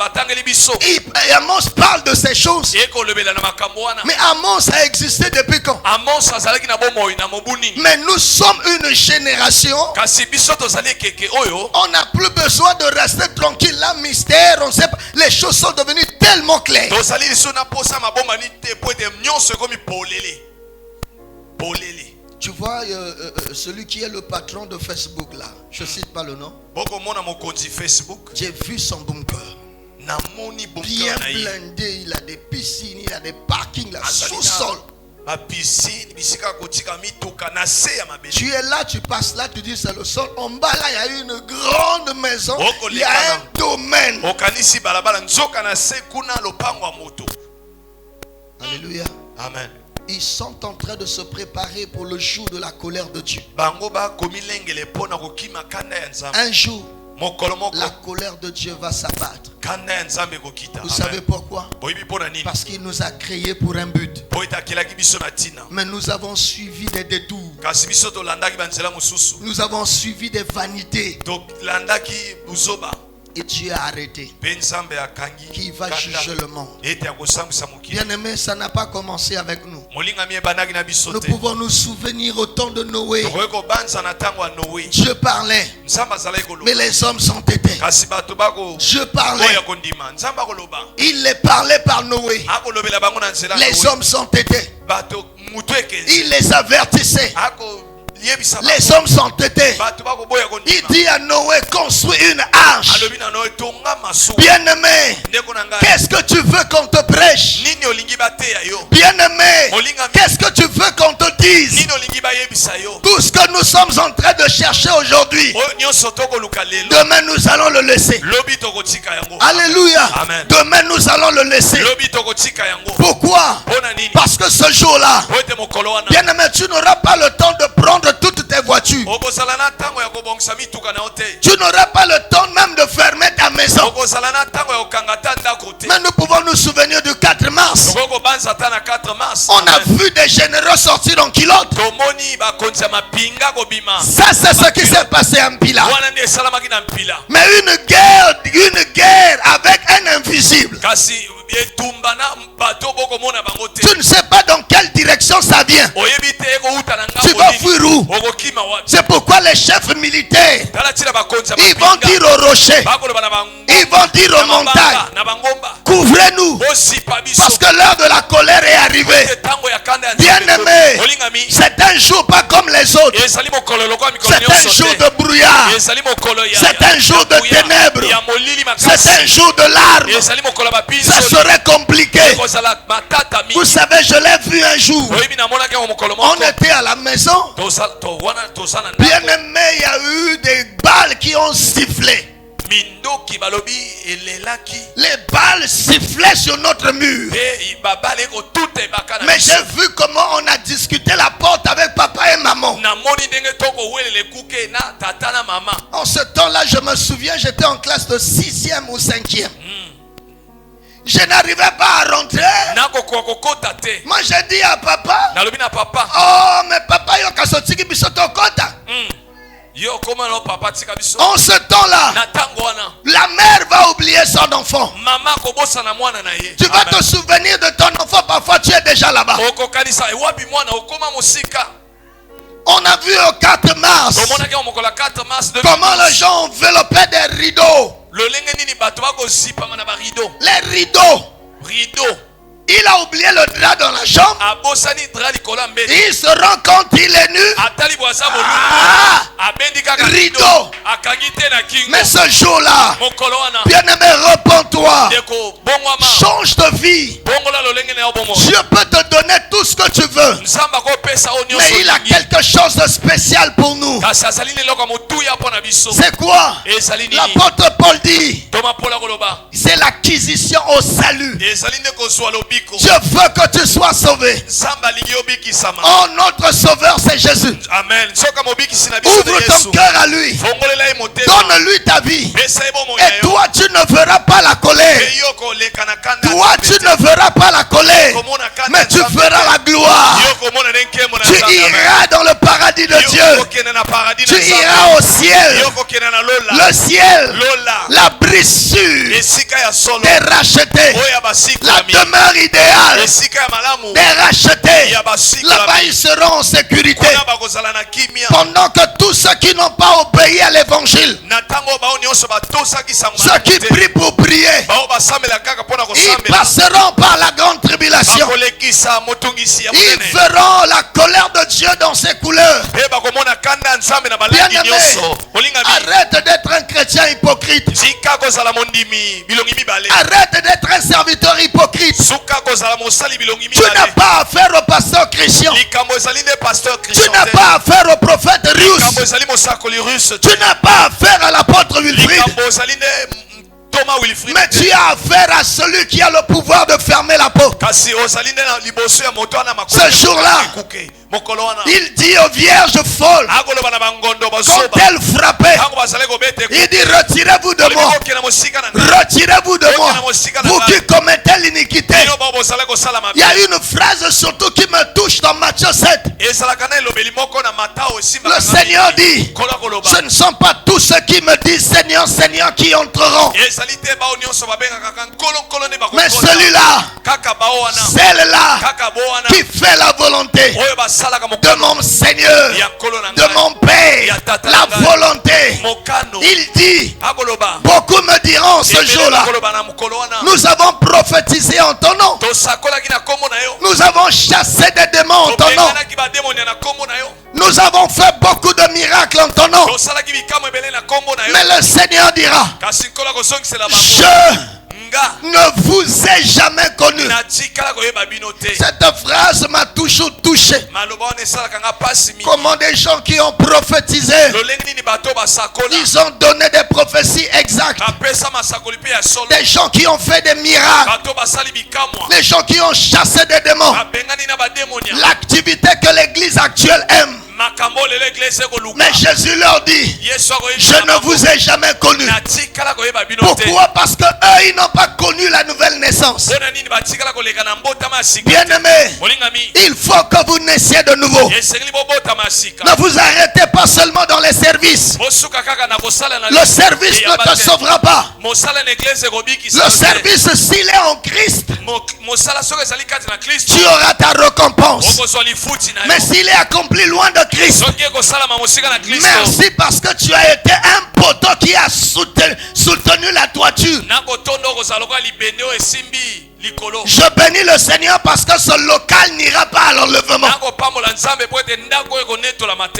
parle de ces choses. Mais Amos a existé depuis quand? Mais nous sommes une génération. On n'a plus besoin de rester tranquille là, mystère. On sait pas. Les choses sont devenues tellement claires. Tu vois, celui qui est le patron de Facebook là, je ne cite pas le nom. J'ai vu son bunker. Bien blindé, il a des piscines, il a des parkings là, sous-sol. Tu es là, tu passes là, tu dis c'est le sol. En bas là, il y a une grande maison. Il y a un domaine. Alléluia. Amen. Ils sont en train de se préparer pour le jour de la colère de Dieu. Un jour, la colère de Dieu va s'abattre. Vous savez pourquoi? Parce qu'il nous a créés pour un but. Mais nous avons suivi des détours. Nous avons suivi des vanités. Et Dieu a arrêté. Qui va juger le monde. Bien aimé, ça n'a pas commencé avec nous. Nous pouvons nous souvenir au temps de Noé. Dieu parlait, mais les hommes sont têtés. Dieu parlait, il les parlait par Noé. Les hommes sont têtés. Il les avertissait. Les hommes sont têtés. Il dit à Noé, construis une arche. Bien-aimé, qu'est-ce que tu veux qu'on te prêche? Bien-aimé, qu'est-ce que tu veux qu'on te dise? Tout ce que nous sommes en train de chercher aujourd'hui, demain nous allons le laisser. Alléluia. Demain nous allons le laisser. Pourquoi? Parce que ce jour-là, bien-aimé, tu n'auras pas le temps de prendre toutes tes voitures. Tu n'auras pas le temps même de fermer ta maison. Mais nous pouvons nous souvenir du 4 mars. On a vu des généraux sortir en culotte. Ça c'est ce qui s'est passé en Pila. Mais une guerre avec un invisible. Tu ne sais pas dans quelle direction ça vient. Tu vas fuir où? C'est pourquoi les chefs militaires, ils vont dire aux rochers, ils vont dire aux montagnes, couvrez-nous, parce que l'heure de la colère est arrivée. Bien-aimé, c'est un jour pas comme les autres. C'est un jour de brouillard. C'est un jour de ténèbres. C'est un jour de larmes. Ça serait compliqué. Vous savez, je l'ai vu un jour. On était à la maison. Bien aimé, il y a eu des balles qui ont sifflé. Les balles sifflaient sur notre mur. Mais j'ai vu comment on a discuté la porte avec papa et maman. En ce temps-là, je me souviens, j'étais en classe de 6e ou 5e. Je n'arrivais pas à rentrer. Moi j'ai dit à papa, oh mais papa yo kasotiki bisoto kota. En ce temps-là, la mère va oublier son enfant. Tu vas te souvenir de ton enfant, parfois tu es déjà là-bas. On a vu au 4 mars comment les gens enveloppaient des rideaux. Les rideaux. Il a oublié le drap dans la chambre. Il se rend compte qu'il est nu. Rideau. Mais ce jour-là, bien-aimé, réponds-toi. Change de vie. Dieu peut te donner tout ce que tu veux. Mais il a quelque chose de spécial pour nous. C'est quoi? L'apôtre Paul dit, c'est l'acquisition au salut. Dieu veut que tu sois sauvé. Oh, notre sauveur, c'est Jésus. Amen. Ouvre ton cœur à lui. Donne-lui ta vie. Et toi, tu ne verras pas la colère. Toi, tu ne verras pas la colère. Mais tu verras la gloire. Tu iras dans le paradis de Dieu. Tu iras au ciel. Le ciel, la brisure est rachetée. La demeure idéale est rachetée. Là-bas, ils seront en sécurité. Pendant que tous ceux qui n'ont pas obéi à l'évangile, ceux qui prient pour prier, ils passeront par la grande tribulation. Ils verront la colère de Dieu dans ses couleurs. Bien-aimé, arrête d'être un chrétien hypocrite. Arrête d'être un serviteur hypocrite. Tu n'as pas affaire au pasteur Christian. Tu n'as pas affaire au prophète russe. Tu n'as pas affaire à l'apôtre Wilfrid. Mais tu as affaire à celui qui a le pouvoir de fermer la porte. Ce jour-là, il dit aux vierges folles, quand elles frappaient, il dit, retirez-vous de moi. Retirez-vous de moi. Vous qui commettez l'iniquité. Il y a une phrase surtout qui me touche dans Matthieu 7. Le Seigneur dit, ce ne sont pas tous ceux qui me disent Seigneur, Seigneur qui entreront. Mais celui-là, celle-là qui fait la volonté de mon Seigneur, de mon Père, la volonté. Il dit, beaucoup me diront ce jour-là, nous avons prophétisé en ton nom. Nous avons chassé des démons en ton nom. Nous avons fait beaucoup de miracles en ton nom. Mais le Seigneur dira, je ne vous ai jamais connu. Cette phrase m'a toujours touché. Comment des gens qui ont prophétisé, ils ont donné des prophéties exactes. Des gens qui ont fait des miracles. Des gens qui ont chassé des démons. L'activité que l'église actuelle aime. Mais Jésus leur dit, je ne vous ai jamais connu. Pourquoi? Parce que eux, ils n'ont pas connu la nouvelle naissance. Bien-aimés, il faut que vous naissiez de nouveau. Ne vous arrêtez pas seulement dans les services. Le service ne te sauvera pas. Le service, s'il est en Christ, tu auras ta récompense. Mais s'il est accompli loin de Christ, merci parce que tu as été un poteau qui a soutenu la toiture. Je bénis le Seigneur parce que ce local n'ira pas à l'enlèvement.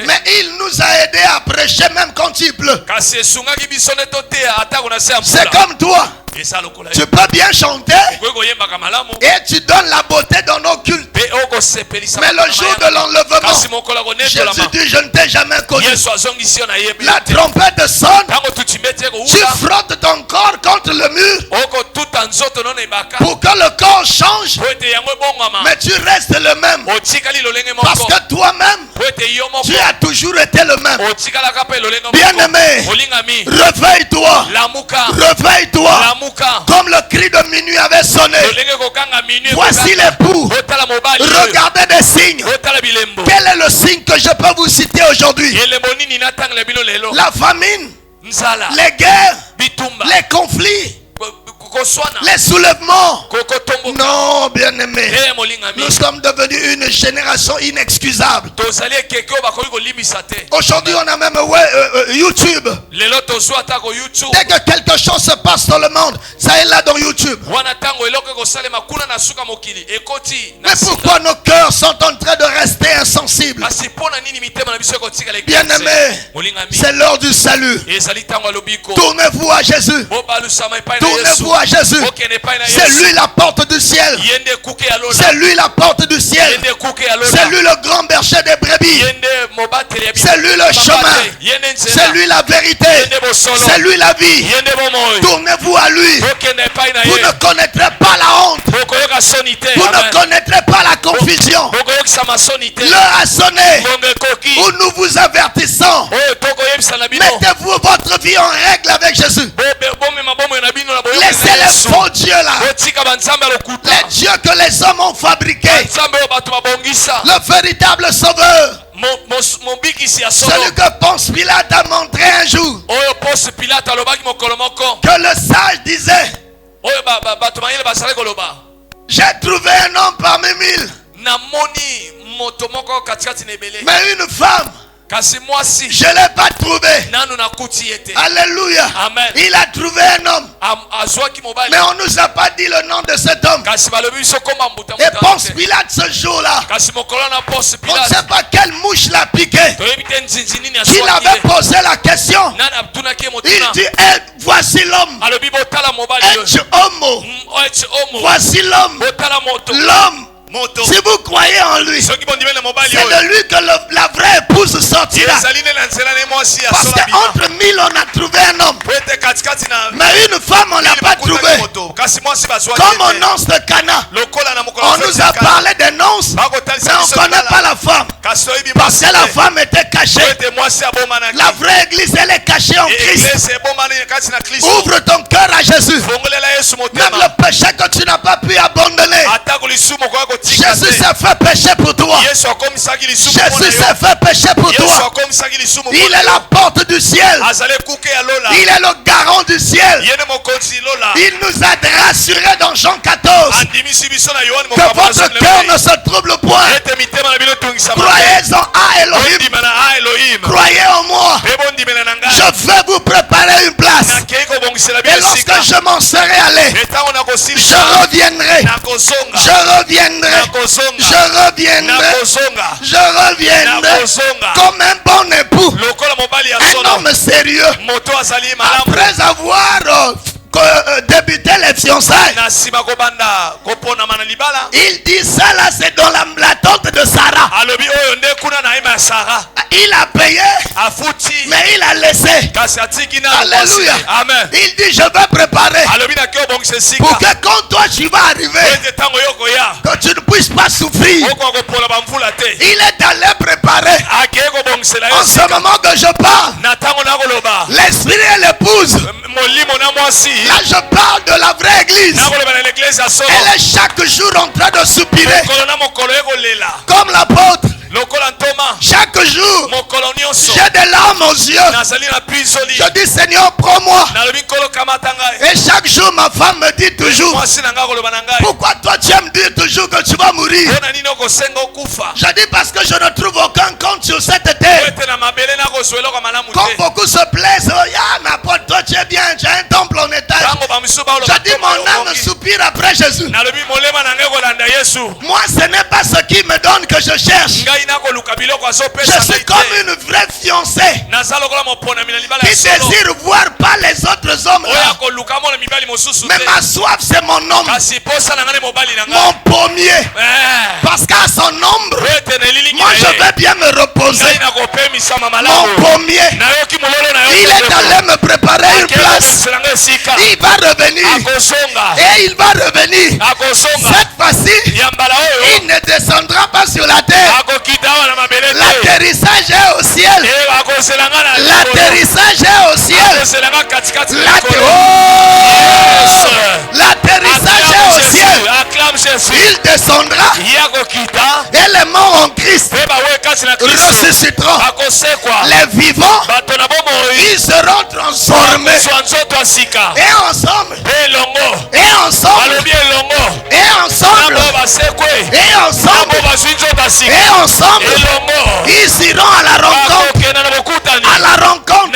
Mais il nous a aidés à prêcher même quand il pleut. C'est comme toi. Tu peux bien chanter et tu donnes la beauté dans nos cultes. Mais le jour de l'enlèvement, Jésus dit, je ne t'ai jamais connu. La trompette sonne, tu frottes ton corps contre le mur pour que le corps change, mais tu restes le même. Parce que toi-même, tu as toujours été le même. Bien-aimé, réveille-toi. Réveille-toi. Comme le cri de minuit avait sonné. Voici l'époux. Regardez des signes. Quel est le signe que je peux vous citer aujourd'hui? La famine, les guerres, les conflits. les soulèvements. Non, bien-aimé. Nous sommes devenus une génération inexcusable. Aujourd'hui, on a même YouTube. Dès que quelque chose se passe dans le monde, ça est là dans YouTube. Mais pourquoi nos cœurs sont en train de rester insensibles? Bien-aimé, c'est l'heure du salut. Tournez-vous à Jésus. Tournez-vous à Jésus. C'est lui la porte du ciel. C'est lui la porte du ciel. C'est lui le grand berger des brebis. C'est lui le chemin. C'est lui la vérité. C'est lui la vie. Tournez-vous à lui. Vous ne connaîtrez pas la honte. Vous ne connaîtrez pas la confusion. L'heure a sonné où nous vous avertissons. Mettez-vous votre vie en règle avec Jésus. Laissez les faux dieux là. Les dieux que les hommes ont fabriqués. Le véritable sauveur. Celui que Ponce Pilate a montré un jour. Que le sage disait: j'ai trouvé un homme parmi 1000. Mais une femme, je ne l'ai pas trouvé. Alléluia. Amen. Il a trouvé un homme. Mais on ne nous a pas dit le nom de cet homme. Et Ponce Pilate ce jour-là, on ne sait pas quelle mouche l'a piqué. Il avait posé la question. Il dit: voici l'homme. Voici l'homme. L'homme. Si vous croyez en lui, c'est de lui que la vraie épouse sortira. Parce qu'entre 1000 on a trouvé un homme, mais une femme on n'a pas trouvé. Comme au nonce de Cana, on nous a parlé des nonces, mais on ne connaît pas la femme. Parce que la femme était cachée. La vraie église, elle est cachée en Christ. Ouvre ton cœur à Jésus. Même le péché que tu n'as pas pu abandonner, Jésus s'est fait pécher pour toi. Jésus s'est fait pécher pour toi. Il est la porte du ciel. Il est le garant du ciel. Il nous a rassurés dans Jean 14 que votre cœur ne se trouble point. Croyez-en à Elohim. Croyez en moi. Je vais vous préparer une place. Et lorsque je m'en serai allé, je reviendrai. Je reviendrai. Je reviendrai comme un bon époux, un homme sérieux. Après avoir débuté les fiançailles, il dit: ça là c'est dans la tente de Sarah. Il a payé, mais il a laissé. Alléluia. Amen. Il dit: je vais préparer pour que quand toi tu vas arriver, que tu ne puisses pas souffrir. Il est allé préparer. En ce moment que je parle, l'esprit et l'épouse, là je parle de la vraie église. Elle est chaque jour en train de soupirer comme l'apôtre. Chaque jour, j'ai des larmes aux yeux. Je dis: Seigneur, prends-moi. Et chaque jour, ma femme me dit toujours: pourquoi toi tu aimes dire toujours que tu vas mourir? Je dis: parce que je ne trouve aucun compte sur cette terre. Comme beaucoup se plaisent: oh, n'importe toi tu es bien, tu as un temple en étage. Je dis: mon âme soupire après Jésus. Moi ce n'est pas ce qui me donne que je cherche. Je suis comme une vraie fiancée qui désire voir pas les autres hommes là. Mais ma soif c'est mon homme, mon pommier. Parce qu'à son ombre, moi je vais bien me reposer. Mon pommier, il est allé me préparer une place. Il va revenir. Et il va revenir. Cette fois-ci, il ne descendra pas sur la terre. L'atterrissage est au ciel. L'atterrissage est au ciel. L'atterrissage est au ciel. Il descendra. Et les morts en Christ ressusciteront. Les vivants, ils seront transformés. Et ensemble, ils iront à la rencontre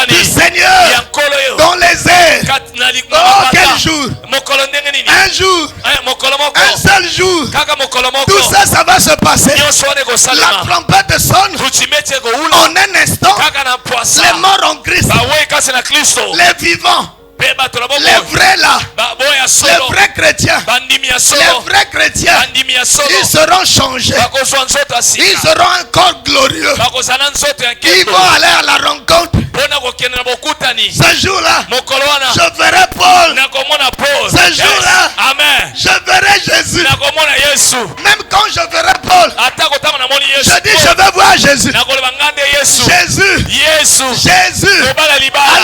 du Seigneur dans les airs. Oh, quel jour! Un jour, un seul jour, tout ça, ça va se passer. La trompette sonne en un instant. Les morts en Christ, les vivants, les vrais là, les vrais chrétiens, ils seront changés. Ils auront un corps glorieux. Ils vont aller à la rencontre. Ce jour-là, je verrai Paul. Ce jour-là, je verrai Jésus. Même quand je verrai Paul, je dis je vais voir Jésus. Jésus.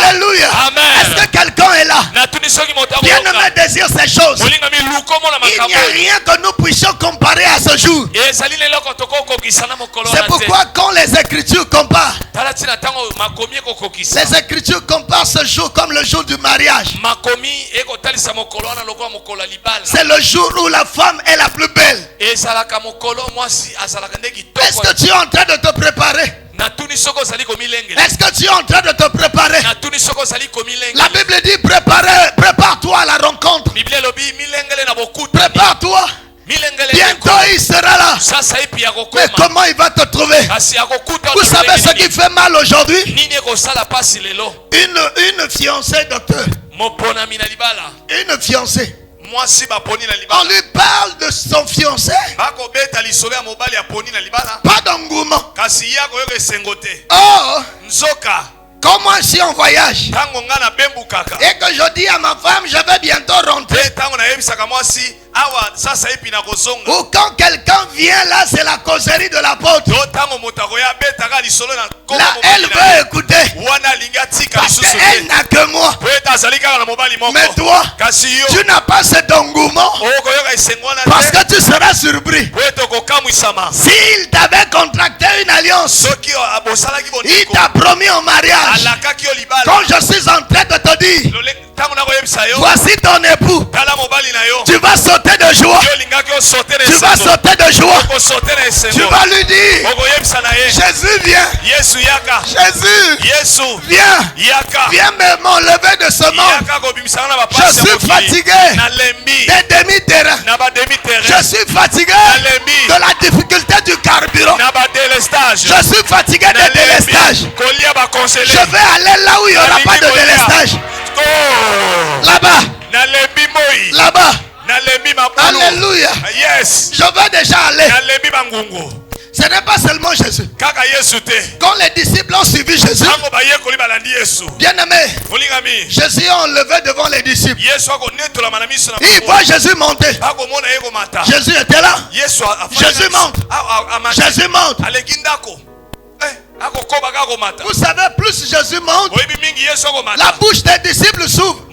Alléluia. Est-ce que quelqu'un est là? Bien-aimé désire ces choses. Il n'y a rien que nous puissions comparer à ce jour. C'est pourquoi quand les Écritures comparent, les Écritures comparent ce jour comme le jour du mariage. C'est le jour où la femme est la plus belle. Est-ce que tu es en train de te préparer? Est-ce que tu es en train de te préparer? La Bible dit prépare-toi à la rencontre. Prépare-toi. Bientôt il sera là. Mais comment il va te trouver? Vous savez ce qui fait mal aujourd'hui? Une fiancée, docteur. Une fiancée. On lui parle de son fiancé. Pas d'engouement. Oh, comme moi si on voyage et que je dis à ma femme je vais bientôt rentrer, ou quand quelqu'un vient là, c'est la causerie de l'apôtre. Là elle veut écouter parce qu'elle n'a que moi. Mais toi, tu n'as pas cet engouement parce que tu seras surpris. S'il t'avait contracté une alliance, il t'a promis en mariage. Quand je suis en train de te dire voici ton époux, tu vas sauter de joie. Tu vas sauter de joie. Tu vas lui dire Jésus vient. Jésus viens. Viens me m'enlever de ce monde. Je suis fatigué des demi-terrains. Je suis fatigué de la difficulté du carburant. Je suis fatigué des délestages. Je vais aller là où il n'y aura pas de délestage. Là-bas. Là-bas. Alléluia. Yes. Je veux déjà aller. Ce n'est pas seulement Jésus. Quand les disciples ont suivi Jésus, bien aimé, Jésus est enlevé devant les disciples. Il voit Jésus monter. Jésus était là. Jésus monte. Jésus monte. Vous savez, plus Jésus monte, la bouche des disciples s'ouvre.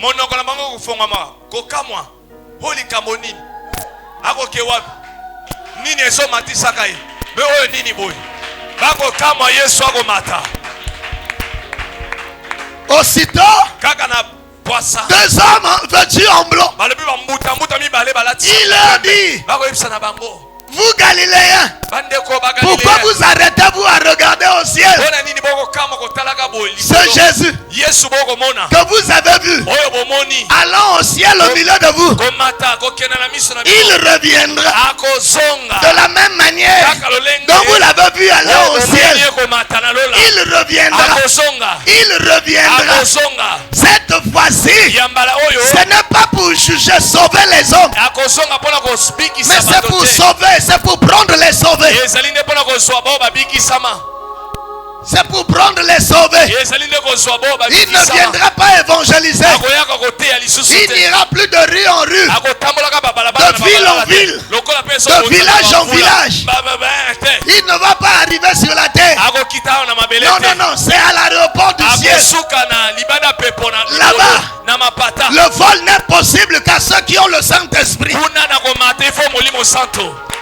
Aussitôt, deux hommes vêtus en blanc, il leur dit vous Galiléens, pourquoi vous arrêtez-vous à regarder au ciel? Ce Jésus que vous avez vu allant au ciel au milieu de vous, il reviendra de la même manière dont vous l'avez vu allant au ciel. Il reviendra. Cette fois-ci, ce n'est pas pour juger, sauver les hommes, mais c'est pour sauver. C'est pour prendre les sauvés. C'est pour prendre les sauvés. Il ne viendra pas évangéliser. Il n'ira plus de rue en rue, de ville en ville, de village en village. Il ne va pas arriver sur la terre. Non, c'est à l'aéroport bord du ciel. Là-bas, le vol n'est possible qu'à ceux qui ont le Saint-Esprit.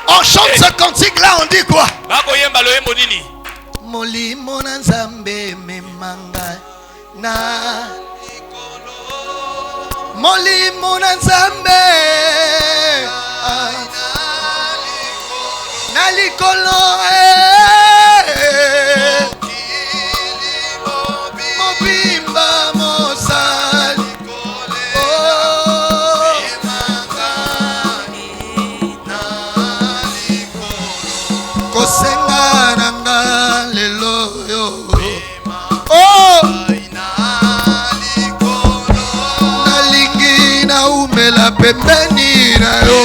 On chante ce cantique-là, on dit quoi? Molimo na nzambe memanga na molimo na nzambe na likolo mobimba mosali kosenga nanga lelo yo nalingi na umela pembeni na yo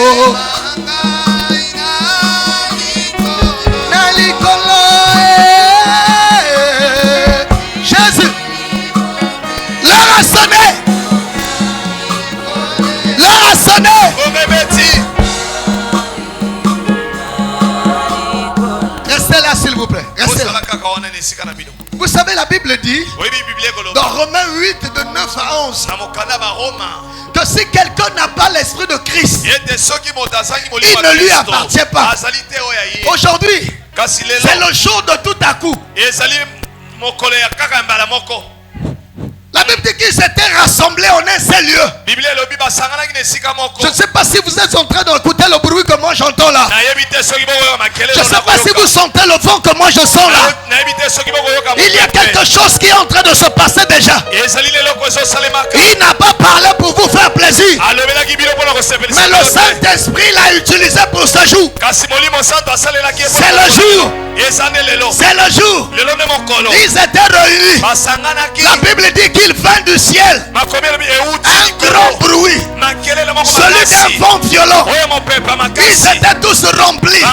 na likolo Jésus. L'heure a sonné. L'heure a sonné. Restez là s'il vous plaît. Restez là. Vous savez, la Bible dit dans Romains 8 de 9 à 11 que si quelqu'un n'a pas l'esprit de Christ, il ne lui appartient pas. Aujourd'hui, c'est le jour de tout à coup. La Bible dit qu'ils s'étaient rassemblés en un seul lieu. Je ne sais pas si vous êtes en train d'écouter le bruit que moi j'entends là. Je ne sais pas si vous sentez le vent que moi je sens là. Il y a quelque chose qui est en train de se passer déjà. Il n'a pas parlé pour vous faire plaisir. Mais le Saint-Esprit l'a utilisé pour ce jour. C'est le jour. C'est le jour. Ils étaient réunis. La Bible dit qu'il vint du ciel un grand bruit, celui d'un vent violent. Ils étaient tous remplis.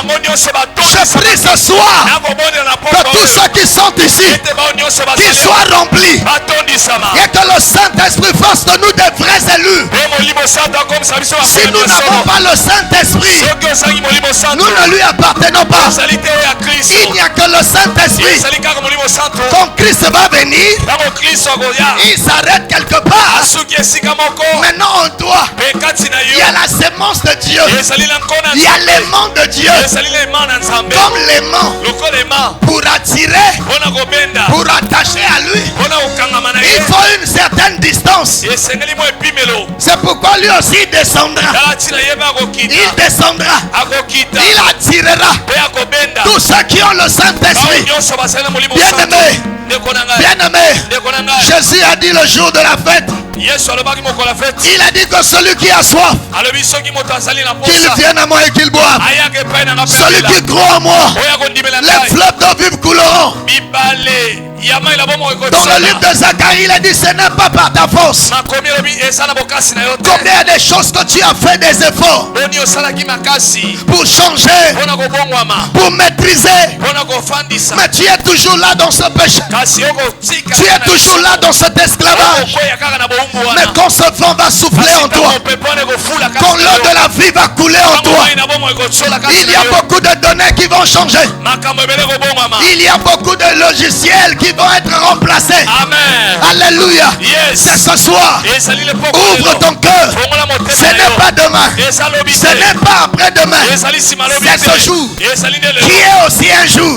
Je prie ce soir que tous ceux qui sont ici, qu'ils soient remplis et que le Saint-Esprit fasse de nous des vrais élus. Si nous n'avons pas le Saint-Esprit, nous ne lui appartenons pas. Il n'y a que le Saint-Esprit. Quand Christ va venir, il s'arrête quelque part. Maintenant en toi, il y a la sémence de Dieu. Il y a l'aimant de Dieu. Comme l'aimant, pour attirer, pour attacher à lui, il faut une certaine distance. C'est pourquoi lui aussi il descendra. Il descendra. Il attirera tous ceux qui ont le Saint-Esprit. Bien-aimé, bien-aimé, Jésus a dit le jour de la fête, il a dit que celui qui a soif, qu'il vienne à moi et qu'il boive. Celui qui croit en moi, les fleuves d'eau vive couleront. Dans le livre de Zacharie, il a dit ce n'est pas par ta force. Combien de choses que tu as fait des efforts pour changer, pour maîtriser, mais tu es toujours là dans ce péché. Tu es toujours là dans cet esclavage. Mais quand ce vent va souffler en toi, quand l'eau de la vie va couler en toi, il y a beaucoup de données qui vont changer. Il y a beaucoup de logiciels qui vont être remplacés. Amen. Alléluia. Yes. C'est ce soir. Ouvre ton cœur. Ce n'est pas demain. Ce n'est pas après-demain. C'est ce jour qui est aussi un jour.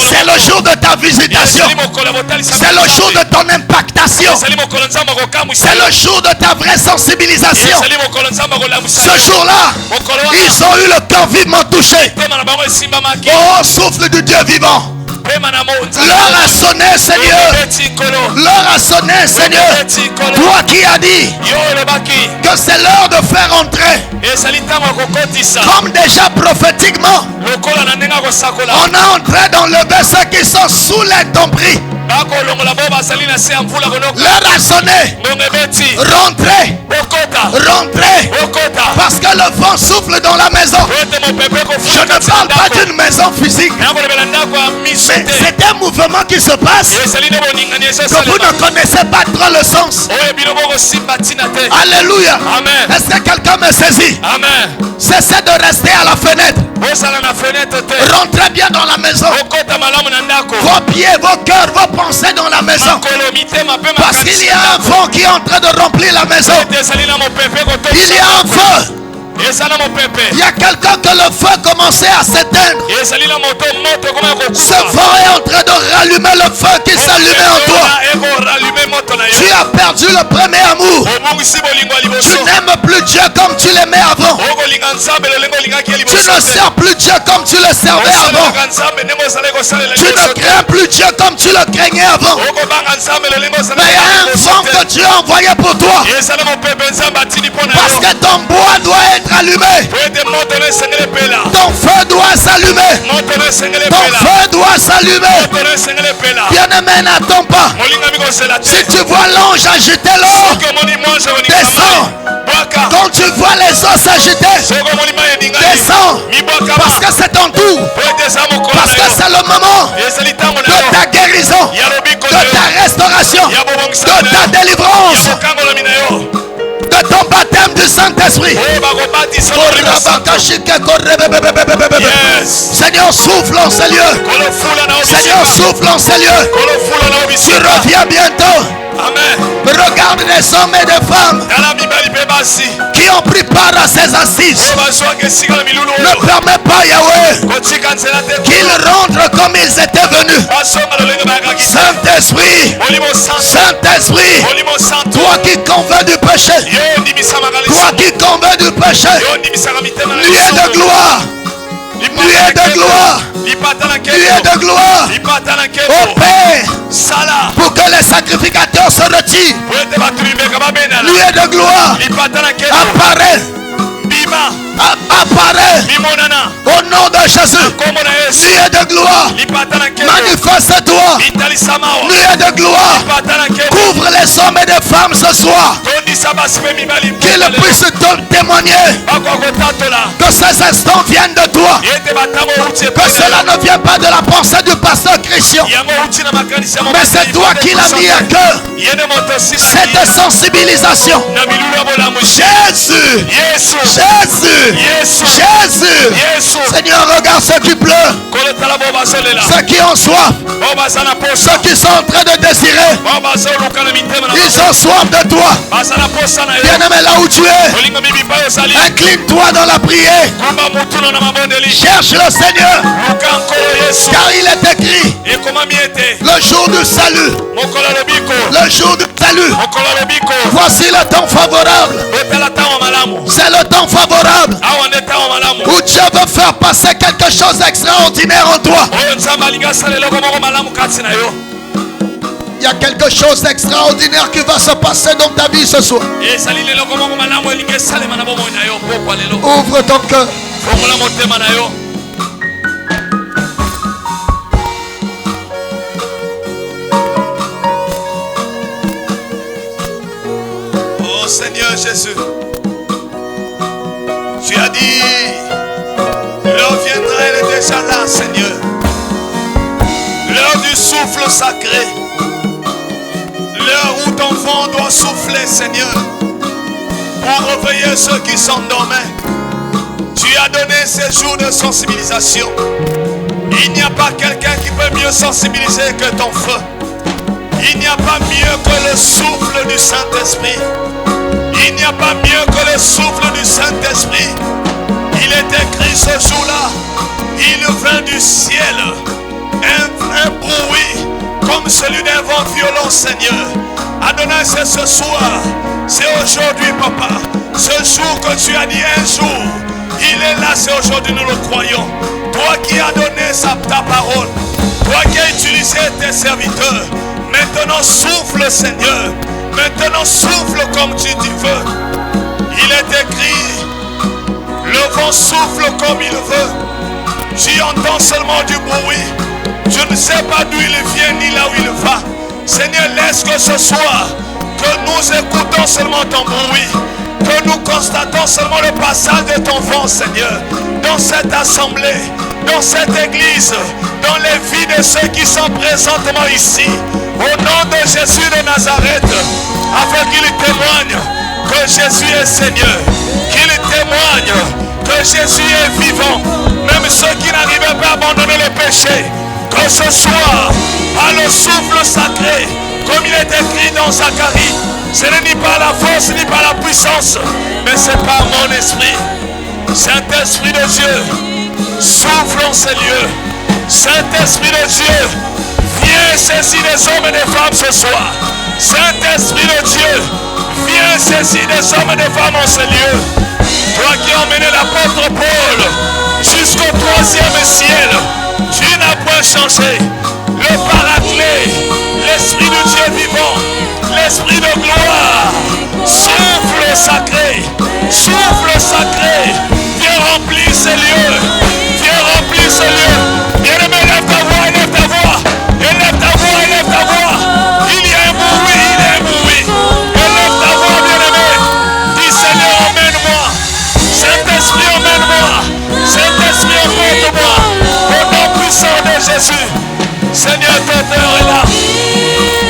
C'est le jour de ta visitation. C'est le jour de ton impactation. C'est le jour de ta vraie sensibilisation. Ce jour-là, ils ont eu le cœur vivement touché. Oh, souffle du Dieu vivant. L'heure a sonné, Seigneur. L'heure a sonné, Seigneur. Toi qui as dit que c'est l'heure de faire entrer, comme déjà prophétiquement, on a entré dans le berceau qui sont sous les tombris. L'heure a sonné. Rentrez. Rentrez. Parce que le vent souffle dans la maison. Je ne parle pas d'une maison physique. Mais c'est un mouvement qui se passe que vous ne connaissez pas trop le sens. Alléluia. Amen. Est-ce que quelqu'un me saisit? Amen. Cessez de rester à la fenêtre. Rentrez bien dans la maison. Vos pieds, vos cœurs, vos pensées dans la maison. Parce qu'il y a un vent qui est en train de remplir la maison. Il y a un feu. Il y a quelqu'un que le feu commençait à s'éteindre. Ce vent est en train de rallumer le feu qui s'allumait en toi. Tu as perdu le premier amour. Tu n'aimes plus Dieu comme tu l'aimais avant. Tu ne sers plus Dieu comme tu le servais avant. Tu ne crains plus Dieu comme tu le craignais avant. Mais il y a un vent que Dieu a envoyé pour toi. Parce que ton bois doit être allumé. Ton feu doit s'allumer. Ton feu doit s'allumer. Bien-aimé, n'attends pas. Si tu vois l'ange agiter l'eau, descends. Quand tu vois les eaux s'agiter, descends. Parce que c'est ton tour. Parce que c'est le moment de ta guérison, de ta restauration, de ta délivrance, de ton baptême du Saint-Esprit. Seigneur, souffle en ces lieux. Seigneur, souffle en ces lieux. Tu reviens bientôt. Amen. Regarde les hommes et des femmes qui ont pris part à ces assises. Ne permets pas, Yahweh, qu'ils rentrent comme ils étaient venus. Saint-Esprit, Saint-Esprit, toi qui convaincs du péché, toi qui convaincs du péché, nuée de gloire, nuée de gloire, nuée de gloire, au Père, pour que les sacrificateurs se retirent. Nuée de gloire, apparaît. Apparaît au nom de Jésus. Nuée de gloire, manifeste-toi. Nuée de gloire, couvre les hommes et les femmes ce soir. Qu'ils puissent te témoigner que ces instants viennent de toi. Que cela ne vient pas de la pensée du pasteur Christian, mais c'est toi qui l'as mis à cœur. Cette sensibilisation. Jésus, Jésus, Jésus. Seigneur, regarde ceux qui pleurent, ceux qui ont soif, ceux qui sont en train de désirer. Ils ont soif de toi. Bien-aimé, là où tu es, incline-toi dans la prière. Cherche le Seigneur, car il est écrit le jour du salut. Le jour du salut. Voici le temps favorable. C'est le temps favorable où Dieu veut faire passer quelque chose d'extraordinaire en toi. Il y a quelque chose d'extraordinaire qui va se passer dans ta vie ce soir. Ouvre ton cœur. Oh Seigneur Jésus, tu as dit, l'heure viendra, elle est déjà là, Seigneur. L'heure du souffle sacré. L'heure où ton vent doit souffler, Seigneur, pour réveiller ceux qui s'endormaient. Tu as donné ces jours de sensibilisation. Il n'y a pas quelqu'un qui peut mieux sensibiliser que ton feu. Il n'y a pas mieux que le souffle du Saint-Esprit. Il n'y a pas mieux que le souffle du Saint-Esprit. Il est écrit ce jour-là, il vint du ciel un bruit comme celui d'un vent violent, Seigneur. Adonai, c'est ce soir, c'est aujourd'hui, Papa. Ce jour que tu as dit un jour, il est là, c'est aujourd'hui, nous le croyons. Toi qui as donné ta parole, toi qui as utilisé tes serviteurs, maintenant souffle, Seigneur. Maintenant souffle comme tu veux. Il est écrit, le vent souffle comme il veut. Tu entends seulement du bruit. Je ne sais pas d'où il vient ni là où il va. Seigneur, laisse que ce soir, que nous écoutons seulement ton bruit, que nous constatons seulement le passage de ton vent, Seigneur, dans cette assemblée, dans cette église, dans les vies de ceux qui sont présentement ici. Au nom de Jésus de Nazareth, afin qu'il témoigne que Jésus est Seigneur, qu'il témoigne que Jésus est vivant. Même ceux qui n'arrivaient pas à abandonner les péchés, que ce soit par le souffle sacré, comme il est écrit dans Zacharie, ce n'est ni par la force ni par la puissance, mais c'est par mon esprit. Saint-Esprit de Dieu, souffle en ces lieux. Saint-Esprit de Dieu, viens saisir des hommes et des femmes ce soir. Saint-Esprit de Dieu, viens saisir des hommes et des femmes en ces lieux. Toi qui as emmené l'apôtre Paul jusqu'au 3e ciel, tu n'as point changé. Le Paraclet, l'Esprit de Dieu vivant, l'Esprit de gloire, souffle sacré, viens remplir ces lieux, viens remplir ces lieux. Bien-aimé, élève ta voix, élève ta voix, élève ta voix, élève ta voix. Il y a un bruit, il y a un bruit. Élève ta voix, bien-aimé. Dis Seigneur, emmène-moi. Saint-Esprit, emmène-moi. Saint-Esprit, emporte-moi. Au nom puissant de Jésus. Seigneur, ton heure est là.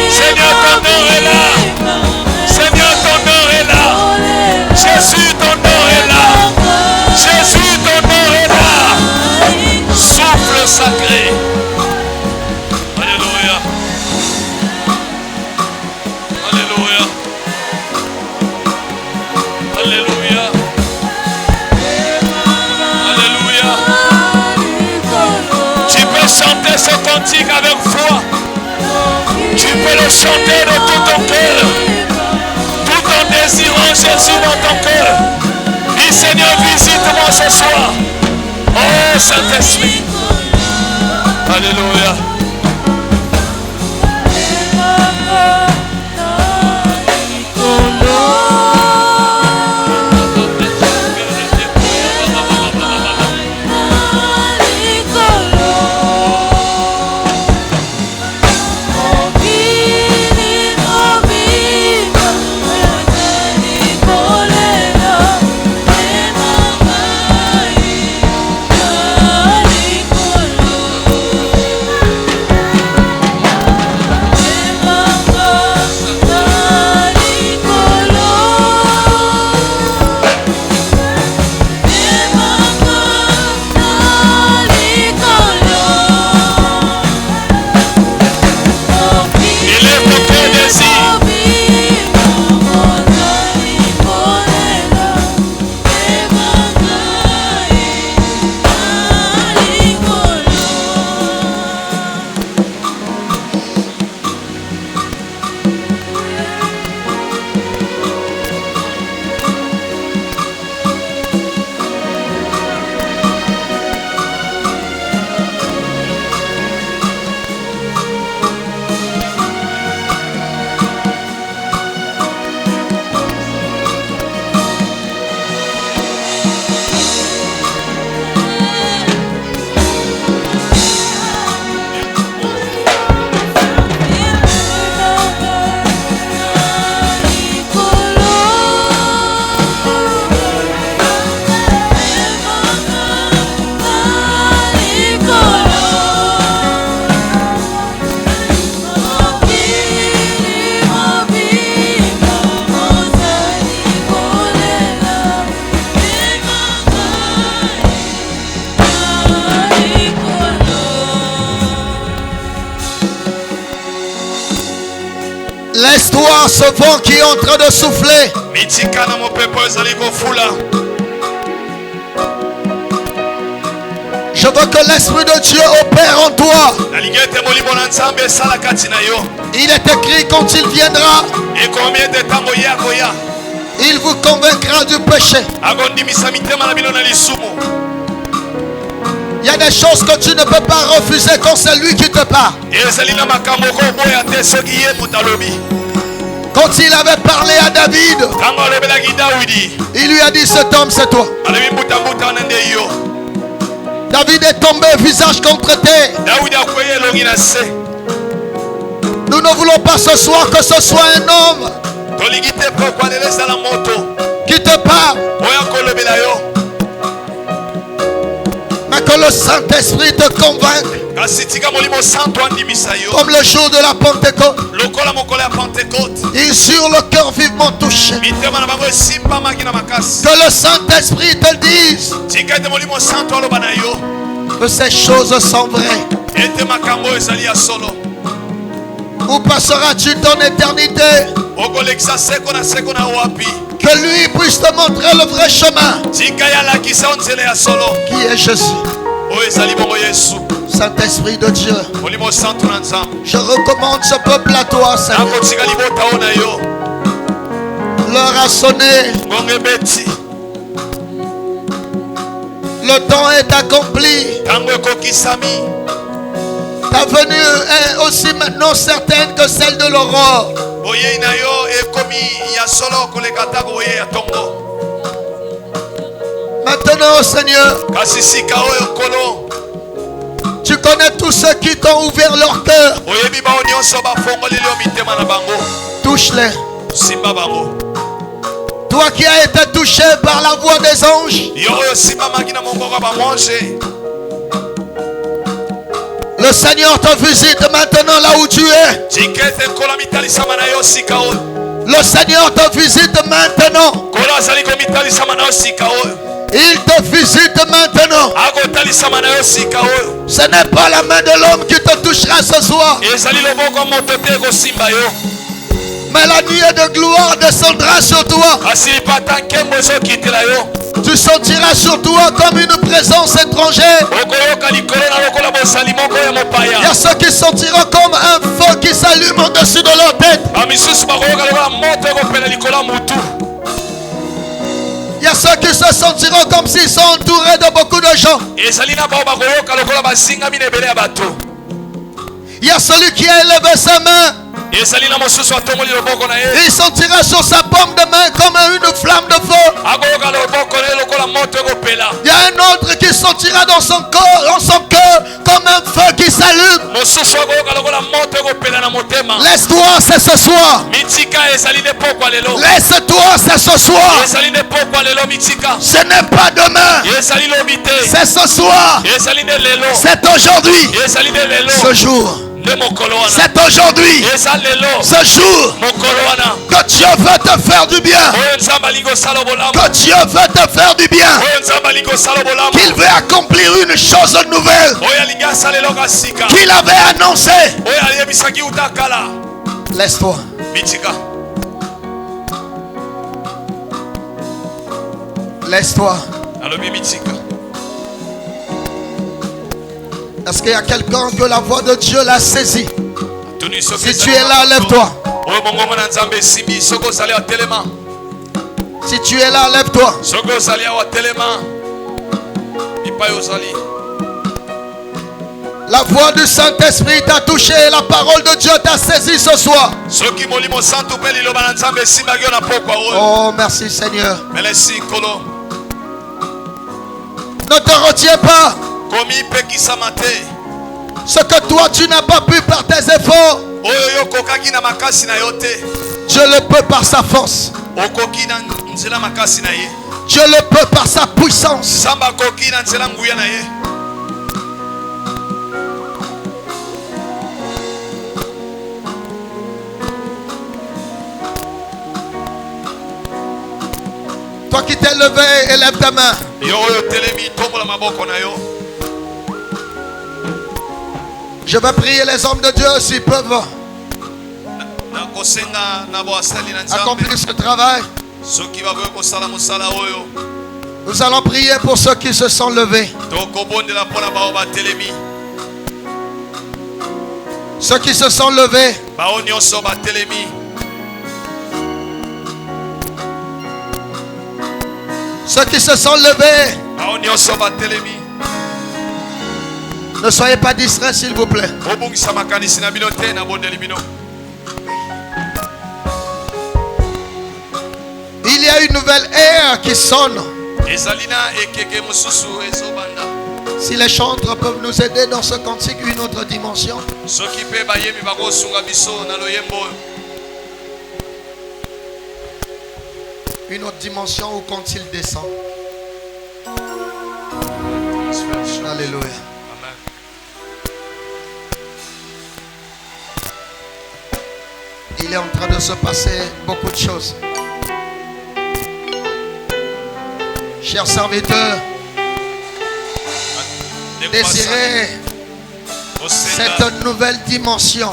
Seigneur, ton heure est là. Seigneur, ton heure est là. Jésus, ton heure est là. Jésus, ton heure est là. Souffle sacré. Alléluia. Alléluia. Alléluia. Alléluia. Tu peux chanter ce cantique avec foi. Tu peux le chanter de tout ton cœur, tout en désirant Jésus dans ton cœur. Dis Seigneur, visite-moi ce soir. Oh Saint-Esprit. Alléluia. Laisse-toi ce vent qui est en train de souffler. Je veux que l'Esprit de Dieu opère en toi. Il est écrit quand il viendra, il vous convaincra du péché. Il y a des choses que tu ne peux pas refuser quand c'est lui qui te parle. Quand il avait parlé à David, il lui a dit, cet homme c'est toi. David est tombé visage contre terre. Nous ne voulons pas ce soir que ce soit un homme qui te parle, mais que le Saint-Esprit te convainque Comme le jour de la Pentecôte. Ils sur le cœur vivement touché. Que le Saint-Esprit te dise que ces choses sont vraies. Où passeras-tu ton éternité? Que lui puisse te montrer le vrai chemin. Qui est Jésus? Saint-Esprit de Dieu, je recommande ce peuple à toi, Seigneur. L'heure a sonné. Le temps est accompli. Ta venue est aussi maintenant certaine que celle de l'aurore. Maintenant, Seigneur, tu connais tous ceux qui t'ont ouvert leur cœur. Touche-les. Toi qui as été touché par la voix des anges. Le Seigneur te visite maintenant là où tu es. Le Seigneur te visite maintenant. Il te visite maintenant. Ce n'est pas la main de l'homme qui te touchera ce soir. Mais la nuée de gloire descendra sur toi. Tu sentiras sur toi comme une présence étrangère. Il y a ceux qui sentiront comme un feu qui s'allume au-dessus de leur tête. Il y a ceux qui se sentiront comme s'ils sont entourés de beaucoup de gens. Il y a celui qui a élevé sa main. Il sentira sur sa paume de main comme une flamme de feu. Il y a un autre qui sentira dans son corps, comme un feu qui s'allume. Laisse-toi, c'est ce soir. Laisse-toi, c'est ce soir. Ce n'est pas demain. C'est ce soir. C'est aujourd'hui. Ce jour. C'est aujourd'hui, ce jour, que Dieu veut te faire du bien. Que Dieu veut te faire du bien. Qu'il veut accomplir une chose nouvelle qu'il avait annoncée. Laisse-toi. Laisse-toi. Est-ce qu'il y a quelqu'un que la voix de Dieu l'a saisi? Si tu es là, lève-toi. Si tu es là, lève-toi. La voix du Saint-Esprit t'a touché et la parole de Dieu t'a saisi ce soir. Oh, merci Seigneur. Ne te retiens pas. Ce que toi tu n'as pas pu par tes efforts, Dieu le peut par sa force. Dieu le peut par sa puissance. Toi qui t'es levé, élève ta main. Je vais prier les hommes de Dieu s'ils peuvent accomplir ce travail. Nous allons prier pour ceux qui se sont levés. Ceux qui se sont levés. Ceux qui se sont levés. Ne soyez pas distraits, s'il vous plaît. Il y a une nouvelle ère qui sonne. Si les chantres peuvent nous aider dans ce cantique, une autre dimension. Une autre dimension où quand il descend. Alléluia. Il est en train de se passer beaucoup de choses. Chers serviteurs, désirez cette nouvelle dimension.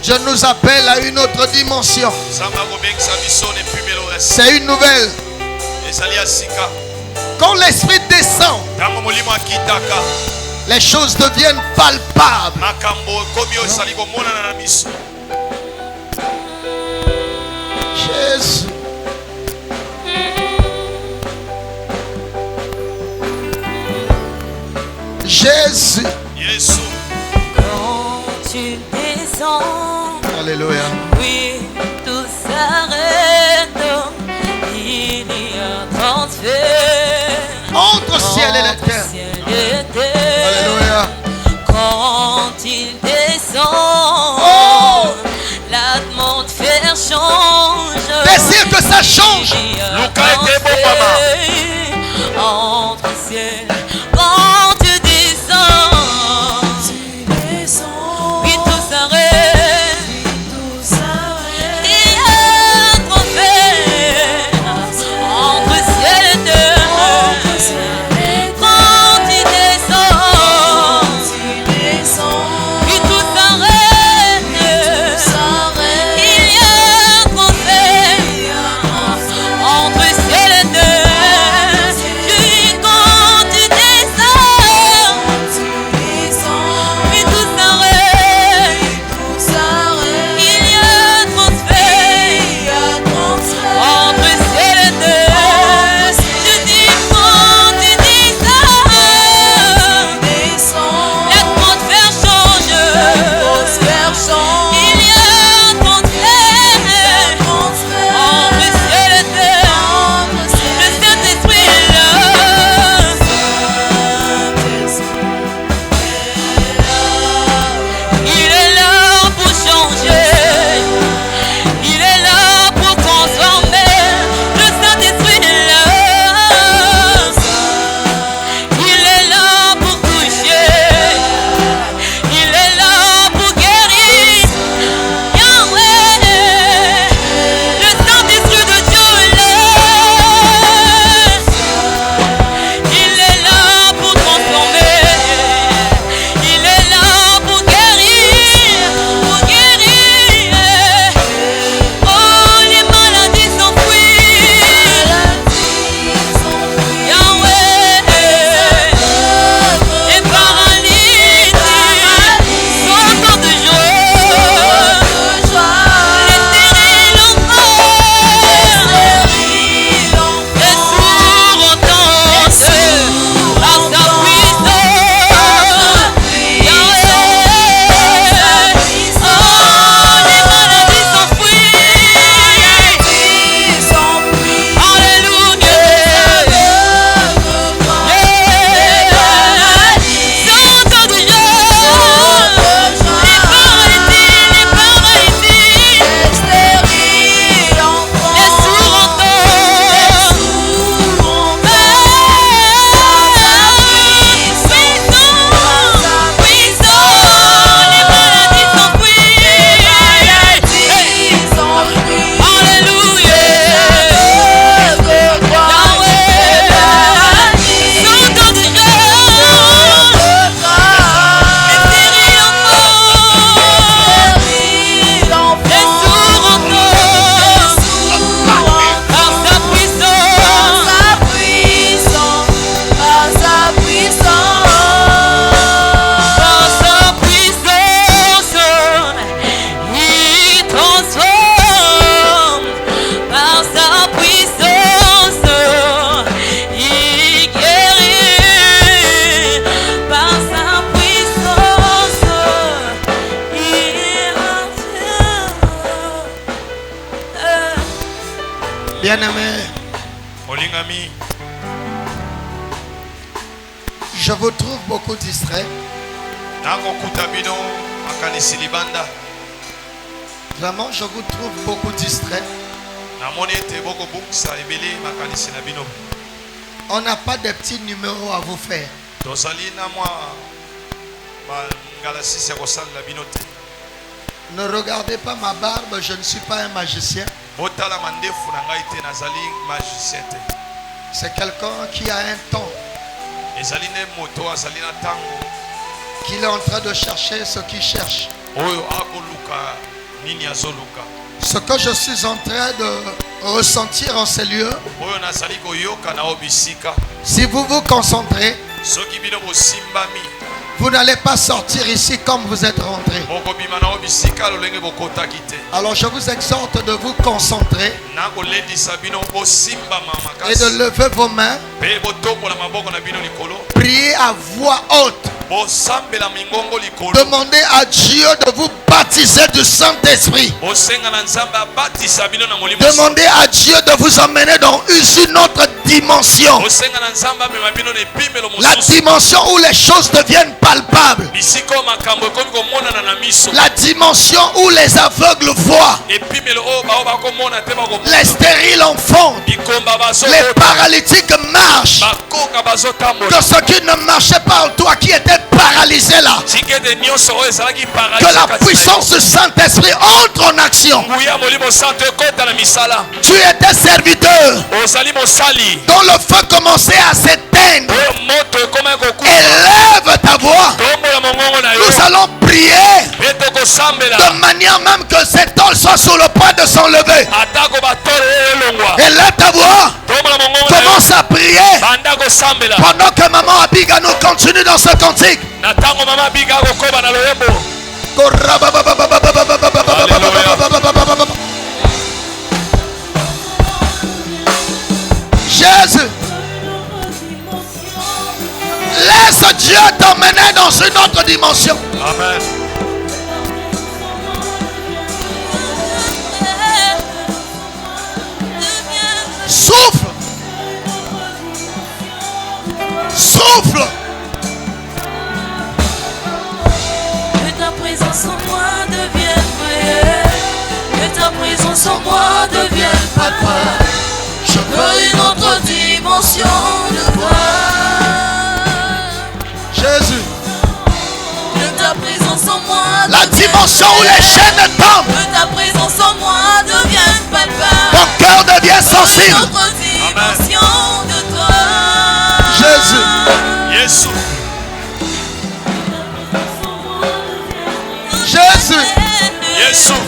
Dieu nous appelle à une autre dimension. C'est une nouvelle. Quand l'Esprit descend, les choses deviennent palpables. Jésus. Jésus. Quand tu descends, alléluia. Oui, tout s'arrête. Il y a transfert entre ciel et la terre. Alléluia. Quand il descend, l'atmosphère change. Désire que ça change. Lucas était bon, maman. Entre ciel. Quand tu descends, puis tout s'arrête. Il y a un transfert entre ciel et terre. Quand tu descends, puis tout s'arrête. Il y a un transfert entre ciel et terre. Puis quand tu descends, puis tout s'arrête. Il y a un transfert entre ciel et terre. Je dis quand tu descends, l'atmosphère change. Il y a un transfert entre ciel et terre. Le Saint-Esprit est là. Il est là pour changer. Il est là pour transformer. Le Saint-Esprit est là. Il est là pour toucher. Il est là pour guérir. Yahweh, le Saint-Esprit de Dieu est là. Il est là pour transformer. Il est là pour guérir. Oh, les maladies s'enfuient. Yahweh, les paralyses sont de joie. Les stériles encore. Les sourds entendent par sa puissance. Yahweh, oh, les maladies s'enfuient. Alléluia. Sont de joie. Les paralysies, les sourds entendent. Puissant, les maladies s'enfuient. Alléluia. Yahweh, sont de joie. Les stériles encore. Les sourds entendent. Par sa puissance. Par sa puissance, il transforme. Par sa puissance, il guérit. Par sa puissance, il rassure. Bien-aimé, Olingami, je vous trouve beaucoup distrait. nango kutabino makanisi libanda. Vraiment, je vous trouve beaucoup distrait. Namoni ete boko buksa ebele makanisi na bino. On n'a pas de petits numéros à vous faire. Tozali na mwa ba ngala sisi ya kosala bino te. Ne regardez pas ma barbe, je ne suis pas un magicien. C'est quelqu'un qui a un temps, qu'il est en train de chercher ce qu'il cherche. Ce que je suis en train de ressentir en ces lieux, si vous vous concentrez, vous n'allez pas sortir ici comme vous êtes rentré. Alors je vous exhorte de vous concentrer et de lever vos mains. Priez à voix haute. Demandez à Dieu de vous baptiser du Saint-Esprit. Demandez à Dieu de vous emmener dans une autre dimension. La dimension où les choses deviennent palpables. La dimension où les aveugles voient. Les stériles enfants. Les paralytiques marchent. Que ce qui ne marchait pas en toi, qui était paralysé là, que la puissance du Saint-Esprit entre en action. Tu étais serviteur dont le feu commençait à s'éteindre. Élève ta voix. Nous allons prier de manière même que cet tôle soit sur le point de s'enlever. Élève ta voix. Commence à prier pendant que maman Abiga nous continue dans ce cantique. Jésus, laisse Dieu t'emmener dans une autre dimension. Amen. Souffle. Souffle. Que ta présence en moi devienne prière. Que ta présence en moi devienne papa. Je veux une autre dimension de toi. Jésus. Que ta présence en moi. La dimension où les chaînes tombent. Que ta présence en moi devienne papa. Ton cœur devient sensible. Une autre dimension de toi. Jésus. Jésus. Jésus. Jésus.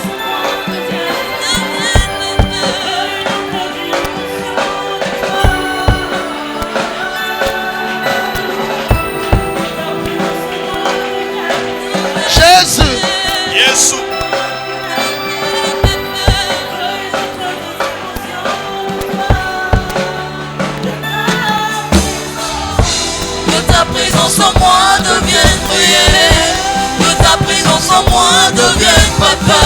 Jésus. Jésus. Que ta présence en moi devienne prière. Que ta présence en moi devienne papa.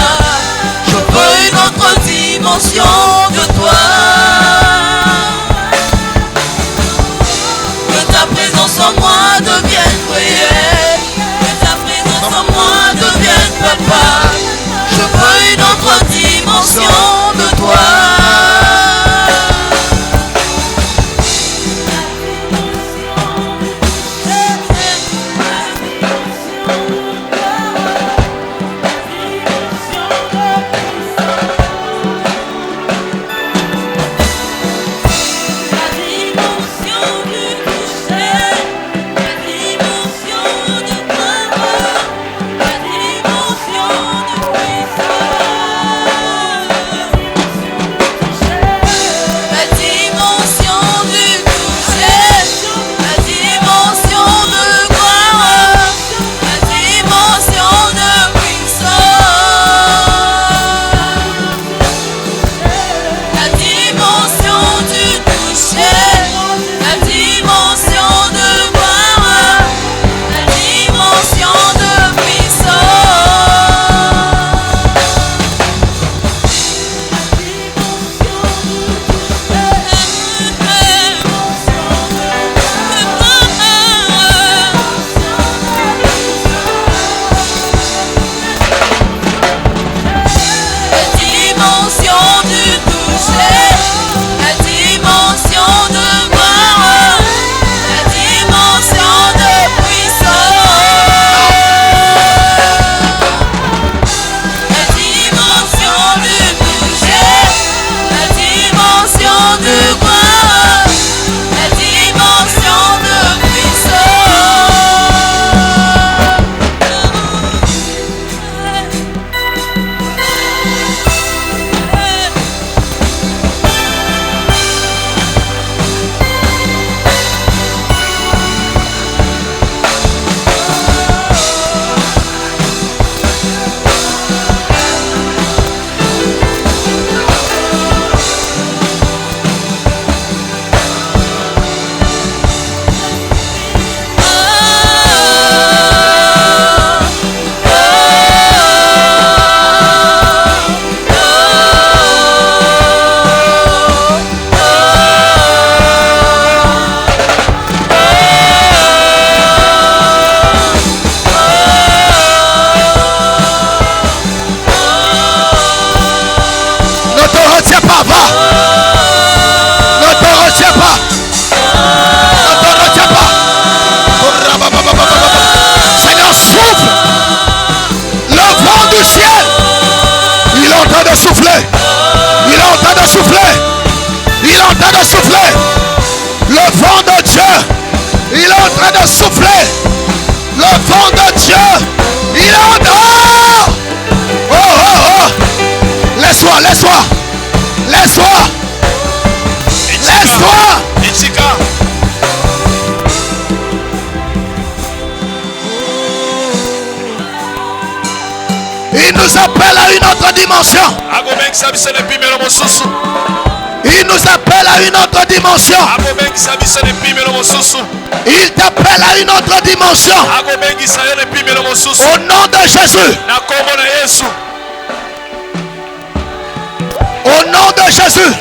Je veux une autre dimension de toi. Que ta présence en moi devienne prière. Que ta présence en moi devienne papa. Je veux une autre dimension de toi. train de souffler. Le vent de Dieu, il est en dehors. Oh, oh, oh. Laisse-moi, laisse-moi. Laisse-moi. Laisse-moi. Il nous appelle à une autre dimension. Il nous appelle à une autre dimension. Il t'appelle à une autre dimension. Au nom de Jésus. Au nom de Jésus.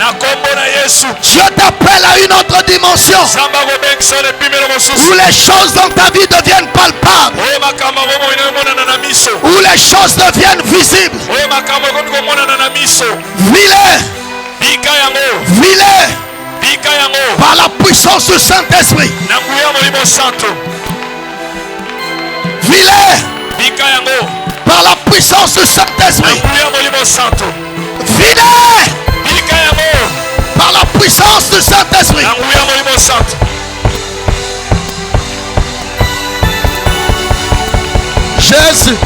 Dieu t'appelle à une autre dimension. Où les choses dans ta vie deviennent palpables. Où les choses deviennent visibles. Vis-les. Vis-les. Par la puissance du Saint-Esprit. Vis-les. Par la puissance du Saint-Esprit. Vis-les. Par la puissance du Saint-Esprit. Jésus.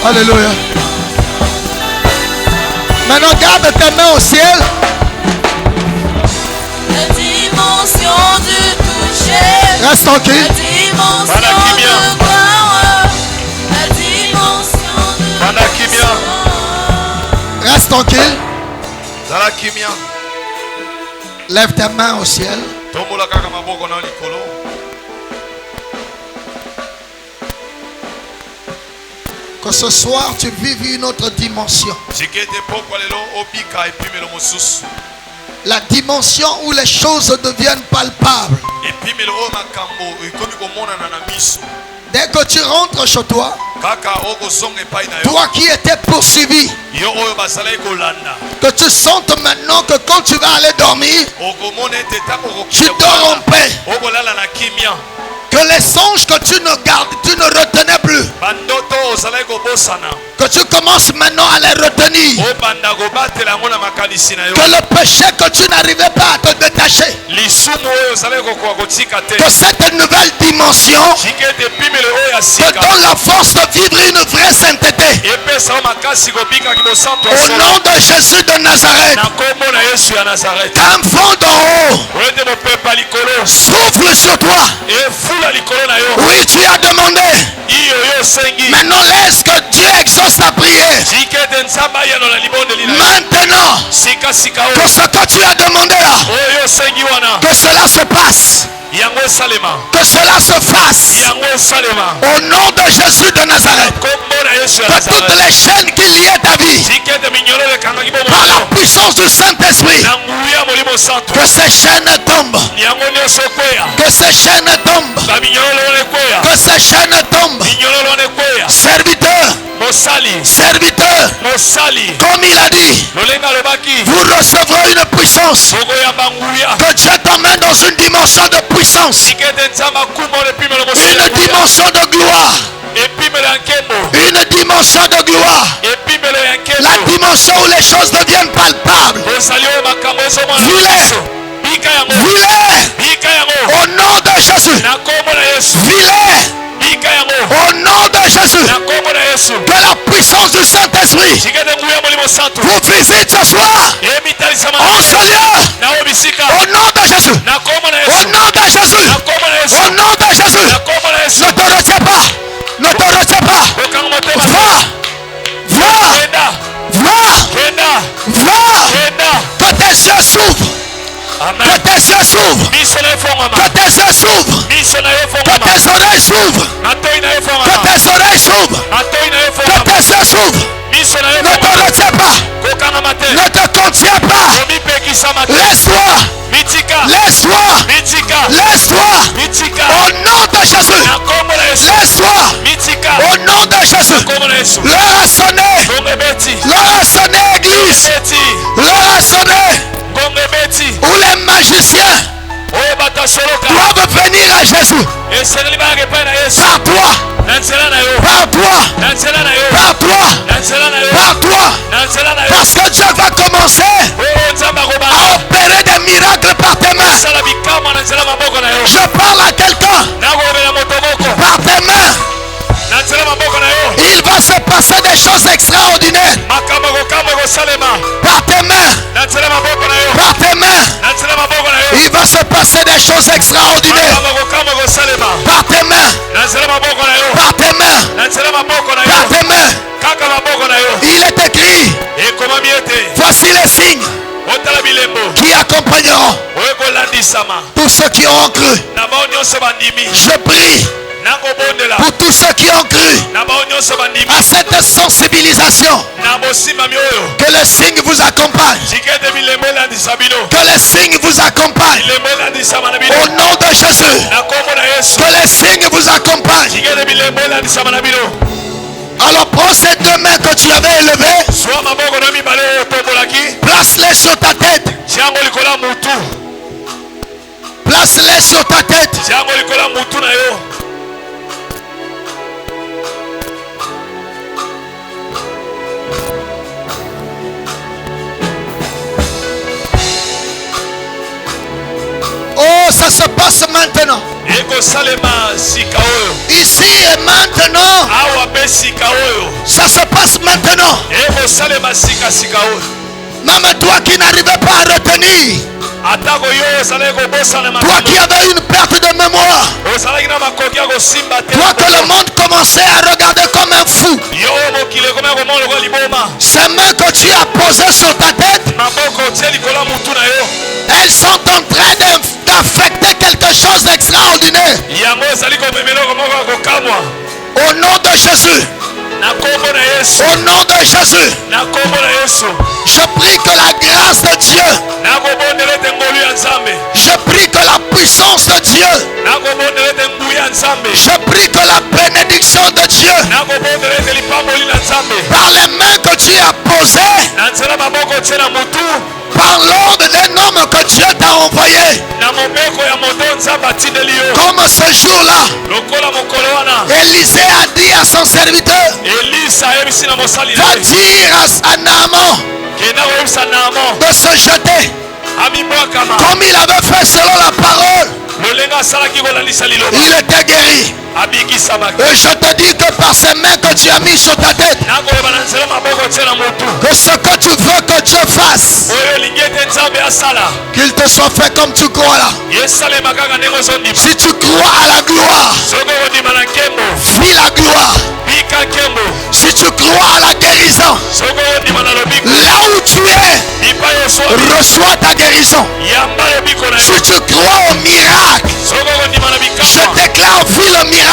Alléluia. Maintenant, garde tes mains au ciel. La dimension du toucher. Reste tranquille. La dimension de gloire. La dimension de puissance. Reste tranquille. Lève tes mains au ciel. Que ce soir tu vives une autre dimension. La dimension où les choses deviennent palpables. Dès que tu rentres chez toi, toi qui étais poursuivi, que tu sentes maintenant que quand tu vas aller dormir, tu dors en paix. Que les songes que tu ne retenais plus, que tu commences maintenant à les retenir. Que le péché que tu n'arrivais pas à te détacher, que cette nouvelle dimension te donne la force de vivre une vraie sainteté. Au nom de Jésus de Nazareth, qu'un vent d'en haut souffle sur toi. Oui, tu as demandé. Maintenant, laisse que Dieu exauce ta prière. Maintenant, que ce que tu as demandé là, que cela se passe. Que cela se fasse. Au nom de Jésus de Nazareth. Que toutes les chaînes qui liaient ta vie, par la puissance du Saint-Esprit, que ces chaînes tombent. Que ces chaînes tombent. Que ces chaînes tombent. Serviteur, serviteur, comme il a dit, vous recevrez une puissance. Que Dieu t'emmène dans une dimension de puissance. Une dimension de gloire. Une dimension de gloire. La dimension où les choses deviennent palpables. Vis-les. Au nom de Jésus. Vis-les. Au nom de Jésus. Que la puissance du Saint-Esprit vous visite ce soir. En ce lieu. Au nom de Jésus. Au nom de Jésus. Au nom de Jésus. Ne te retiens pas. Ne te retiens pas. Va. Va. Va. Va. Que tes yeux s'ouvrent. Que tes yeux s'ouvrent. Que tes yeux s'ouvrent. Que tes oreilles s'ouvrent. Que tes oreilles s'ouvrent. Que tes yeux s'ouvrent. Ne te retiens pas. Ne te contiens pas. Laisse-toi. Laisse-toi. Laisse-toi. Au nom de Jésus. Laisse-toi. Au nom de Jésus. L'heure a sonné. L'heure a sonné, Église. L'heure a sonné. Où les magiciens doivent venir à Jésus. Par toi. Par toi. Par toi. Par toi. Par les signes qui accompagneront tous ceux qui ont cru. Je prie pour tous ceux qui ont cru à cette sensibilisation. Que les signes vous accompagnent. Que les signes vous accompagnent. Au nom de Jésus. Que les signes vous accompagnent. Alors prends ces deux mains que tu avais élevées. Place-les sur ta tête. Place-les sur ta tête. Oh, ça se passe maintenant. Ici et maintenant. Ça se passe maintenant. Même toi qui n'arrivais pas à retenir. Toi qui avais une perte de mémoire. Toi que le monde commençait à regarder comme un fou. Ces mains que tu as posées sur ta tête, elles sont en train d'affecter quelque chose d'extraordinaire. Au nom de Jésus. Au nom de Jésus. Je prie que la grâce de Dieu. Je prie que la puissance de Dieu. Je prie que la bénédiction de Dieu. Par les mains que tu as posées. Par l'ordre d'un homme que Dieu t'a envoyé. Comme ce jour-là, Élisée a dit à son serviteur, va dire à Naaman de se jeter comme il avait fait selon la parole. Il était guéri. Et je te dis que par ces mains que tu as mis sur ta tête, que ce que tu veux que Dieu fasse, qu'il te soit fait comme tu crois là. Si tu crois à la gloire, vis la gloire. Si tu crois à la guérison, là où tu es, reçois ta guérison. Si tu crois au miracle, je déclare vis le miracle.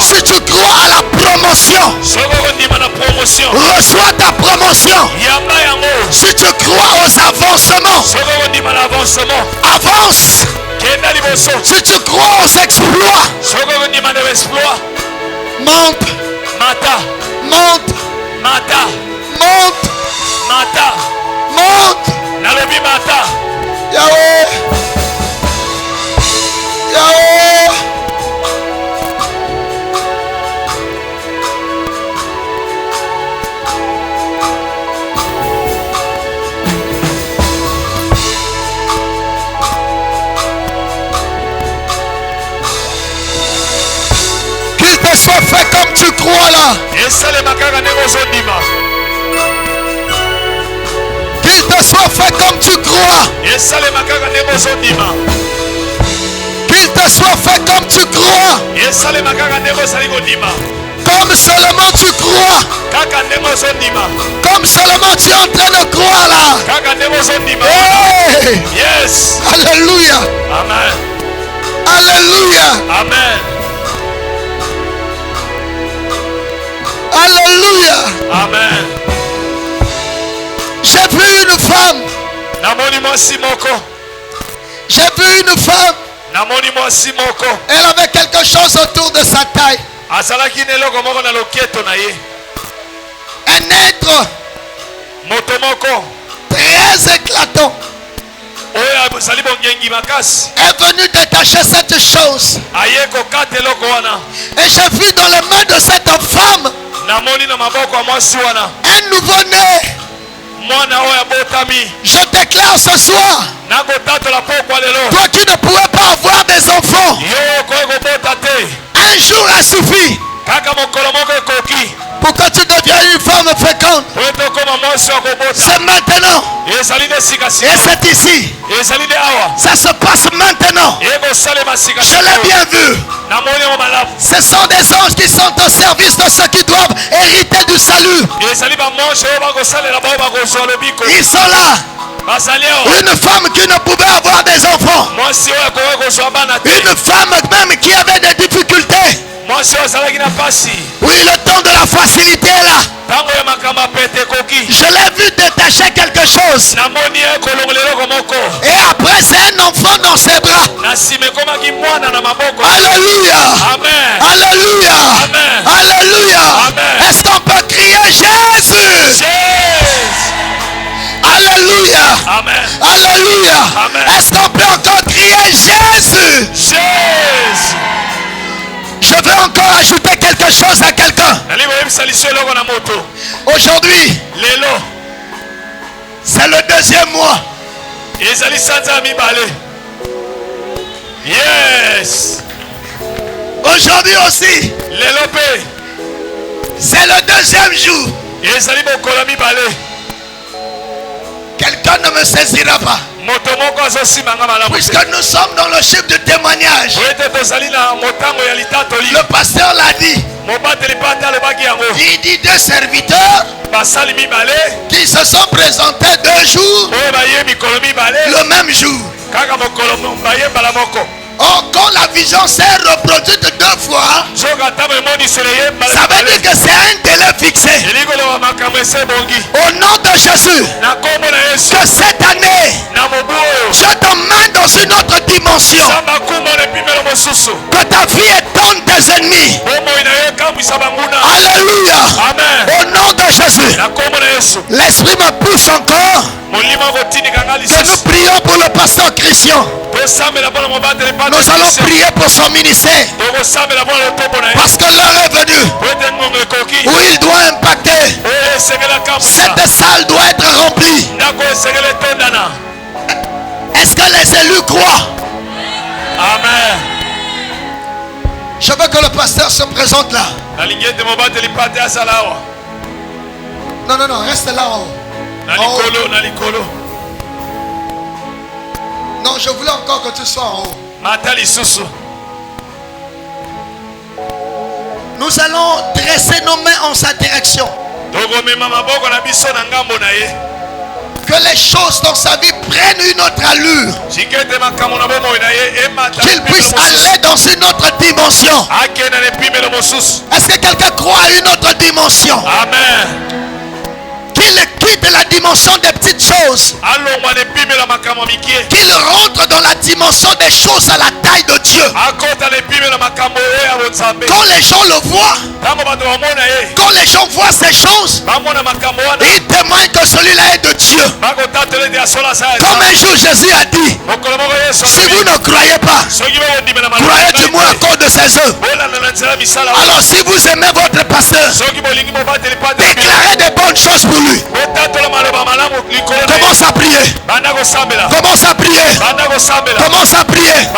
Si tu crois à la promotion, reçois ta promotion. Si tu crois aux avancements, avance. Si tu crois aux exploits, monte. Monte. Yahweh. Qu'il te soit fait comme tu crois là. Qu'il te soit fait comme tu crois. Qu'il te soit fait comme tu crois. Comme seulement tu crois. Comme seulement tu es en train de croire là. Hey! Yes. Alléluia. Amen. Alléluia. Amen. Alléluia. Amen. J'ai vu une femme. J'ai vu une femme. Elle avait quelque chose autour de sa taille. Un être très éclatant est venu détacher cette chose. Et j'ai vu dans les mains de cette femme un nouveau-né. Je déclare ce soir, toi qui ne pouvais pas avoir des enfants, un jour a suffi pour que tu deviennes une femme féconde. C'est maintenant. Et c'est ici. Ça se passe maintenant. Je l'ai bien vu. Ce sont des anges qui sont au service de ceux qui doivent hériter du salut. nourriture. Ils sont là. Une femme qui ne pouvait avoir des enfants. Une femme même qui avait des difficultés. Oui, le temps de la facilité est là. Je l'ai vu détacher quelque chose. Et après, c'est un enfant dans ses bras. Alléluia. Amen. Alléluia. Amen. Alléluia. Amen. Est-ce qu'on peut crier Jésus? Alléluia. Amen. Alléluia. Amen. Est-ce qu'on peut encore crier Jésus? Jésus. Je veux encore ajouter quelque chose à quelqu'un. Aujourd'hui, c'est le 2e mois. Yes. Aujourd'hui aussi, c'est le 2e jour. Quelqu'un ne me saisira pas. Puisque nous sommes dans le chiffre de témoignage. Le pasteur l'a dit. Il dit 2 serviteurs qui se sont présentés 2 jours le même jour. Or, quand la vision s'est reproduite 2 fois, ça veut dire que c'est un délai fixé. Au nom de Jésus, que cette année, je t'emmène dans une autre dimension. Que ta vie étonne tes ennemis. Alléluia. Amen. Au nom de Jésus, l'Esprit me pousse encore que nous prions pour le pasteur Christian. Nous allons prier pour son ministère. Parce que l'heure est venue où il doit impacter. Cette salle doit être remplie. Est-ce que les élus croient? Amen. Je veux que le pasteur se présente là. Non, non, non, reste là en haut. Non, je voulais encore que tu sois en haut. Nous allons dresser nos mains en sa direction. Que les choses dans sa vie prennent une autre allure. Qu'il puisse aller dans une autre dimension. Est-ce que quelqu'un croit à une autre dimension? Amen. Qu'il quitte la dimension des petites choses. Qu'il rentre dans la dimension des choses à la taille de Dieu. Quand les gens le voient, quand les gens voient ces choses, ils témoignent que celui-là est de Dieu. Comme un jour Jésus a dit, si vous ne croyez pas, croyez du moins à cause de ses œuvres. Alors si vous aimez votre pasteur, déclarez des bonnes choses pour lui. Commence à prier. Commence à prier. Commence à prier.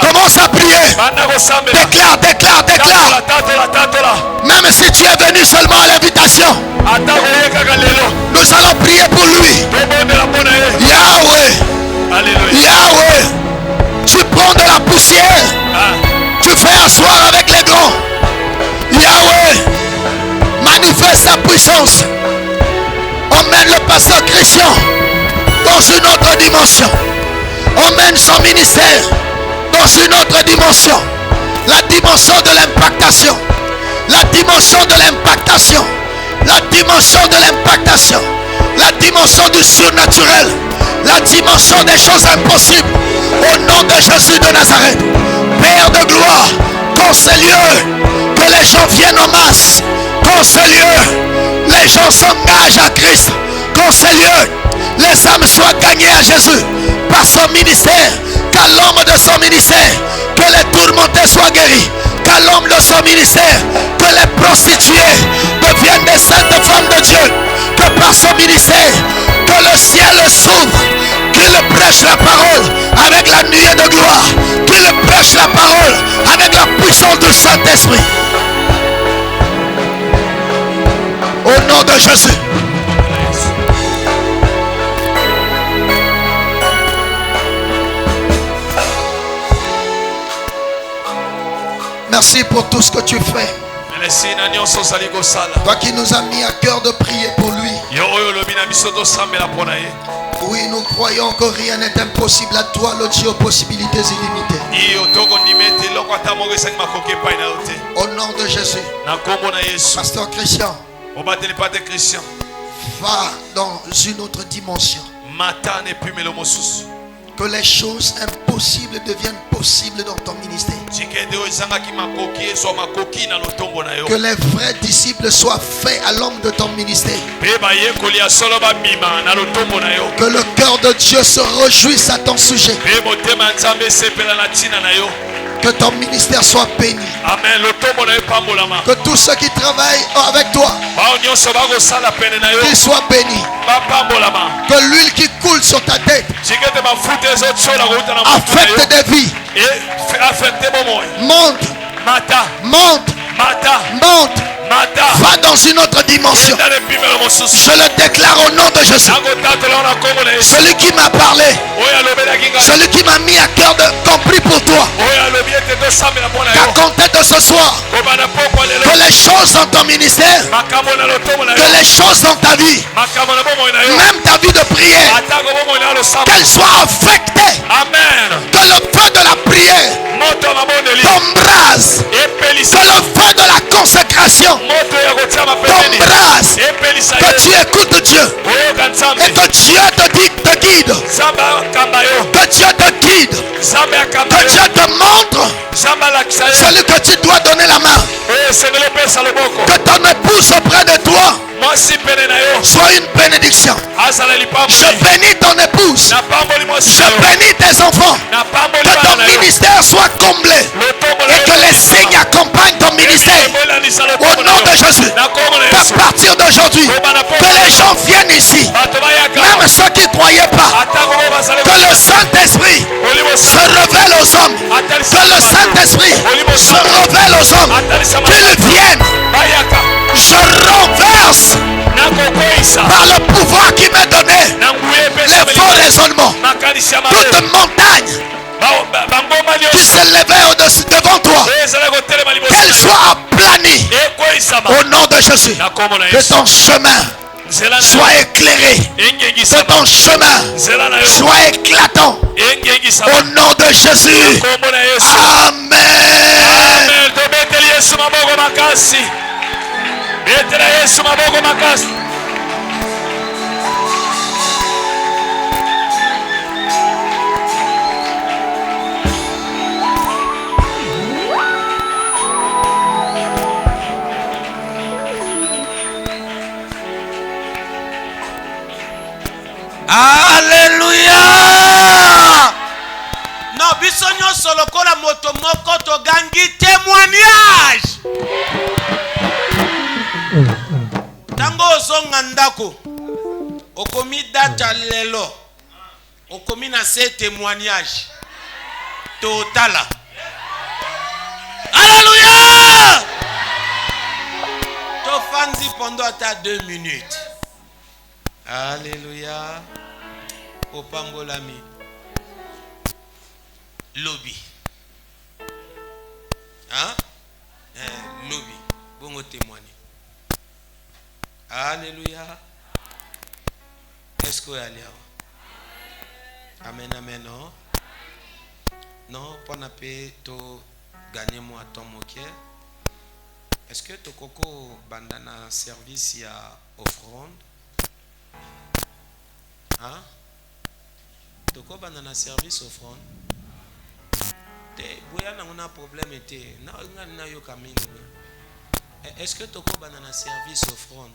Commence à prier. Déclare, déclare, déclare. Même si tu es venu seulement à l'invitation, nous allons prier pour lui. Yahweh, Yahweh, tu prends de la poussière, tu fais asseoir avec les grands. Yahweh, manifeste ta puissance. Emmène le pasteur Christian dans une autre dimension. Emmène son ministère dans une autre dimension. La dimension de l'impactation. La dimension de l'impactation. La dimension de l'impactation. La dimension du surnaturel. La dimension des choses impossibles. Au nom de Jésus de Nazareth. Père de gloire, qu'en ce lieu, que les gens viennent en masse. Qu'en ce lieu, les gens s'engagent à Christ. Qu'en ce lieu, les âmes soient gagnées à Jésus par son ministère. Qu'à l'homme de son ministère, que les tourmentés soient guéris. Qu'à l'homme de son ministère, que les prostituées deviennent des saintes femmes de Dieu. Que par son ministère, que le ciel s'ouvre. Qu'il prêche la parole avec la nuée de gloire. Qu'il prêche la parole avec la puissance du Saint-Esprit. Au nom de Jésus. Merci pour tout ce que tu fais. Toi qui nous as mis à cœur de prier pour lui. Oui, nous croyons que rien n'est impossible à toi, le Dieu aux possibilités illimitées. Au nom de Jésus. Pasteur Christian. Va dans une autre dimension. Que les choses impossibles deviennent possibles dans ton ministère. Que les vrais disciples soient faits à l'homme de ton ministère. Que le cœur de Dieu se réjouisse à ton sujet. Que ton ministère soit béni. Amen. Que tous ceux qui travaillent avec toi, qu'ils soient bénis. Que l'huile qui coule sur ta tête affecte des vies. Monte. Monte. Monte. Va dans une autre dimension. Je le déclare au nom de Jésus. Celui qui m'a parlé, celui qui m'a mis à cœur de compris pour toi, qu'à compter de ce soir, que les choses dans ton ministère, que les choses dans ta vie, même ta vie de prière, qu'elles soient affectées. Amen. Que le feu de la prière t'embrase. Que le feu de la consécration t'embrase. Que tu écoutes Dieu et que Dieu te guide. Que Dieu te guide. Que Dieu te montre celui que tu dois donner la main. Que ton épouse auprès de toi soit une bénédiction. Je bénis ton épouse. Je bénis tes enfants. Que ton ministère soit comblé et que les signes accompagnent ton ministère. Au nom de Jésus. Qu'à partir d'aujourd'hui, que les gens viennent ici, même ceux qui ne croyaient pas, que le Saint-Esprit se révèle aux hommes. Que le Saint-Esprit se révèle aux hommes. Qu'ils viennent. Je renverse par le pouvoir qui m'est donné les faux raisonnements. Toute montagne qui s'élevait au-dessus devant toi, qu'elle soit aplanie au nom de Jésus. Que ton chemin soit éclairé. Que ton chemin soit éclatant. Au nom de Jésus. Amen. Alléluia. Non, bisogno solo kola moto moko to gangi témoignage. Tango zonga ndako. Okomi data lelo. Okomi na se témoignage. Totala. Alléluia. To fanzi pendant ta 2 minutes. Alléluia. Opambolami. Lobby. Hein? Lobby. Bon témoigner. Alléluia. Est-ce que allez? Amen, amen, non? Non, pour ne pas gagner moi ton moquet. Est-ce que tu coco bandana service à offrande? Hein? Tu coco bandana service offrande? On a un problème. Est-ce que tu coco bandana service offrande?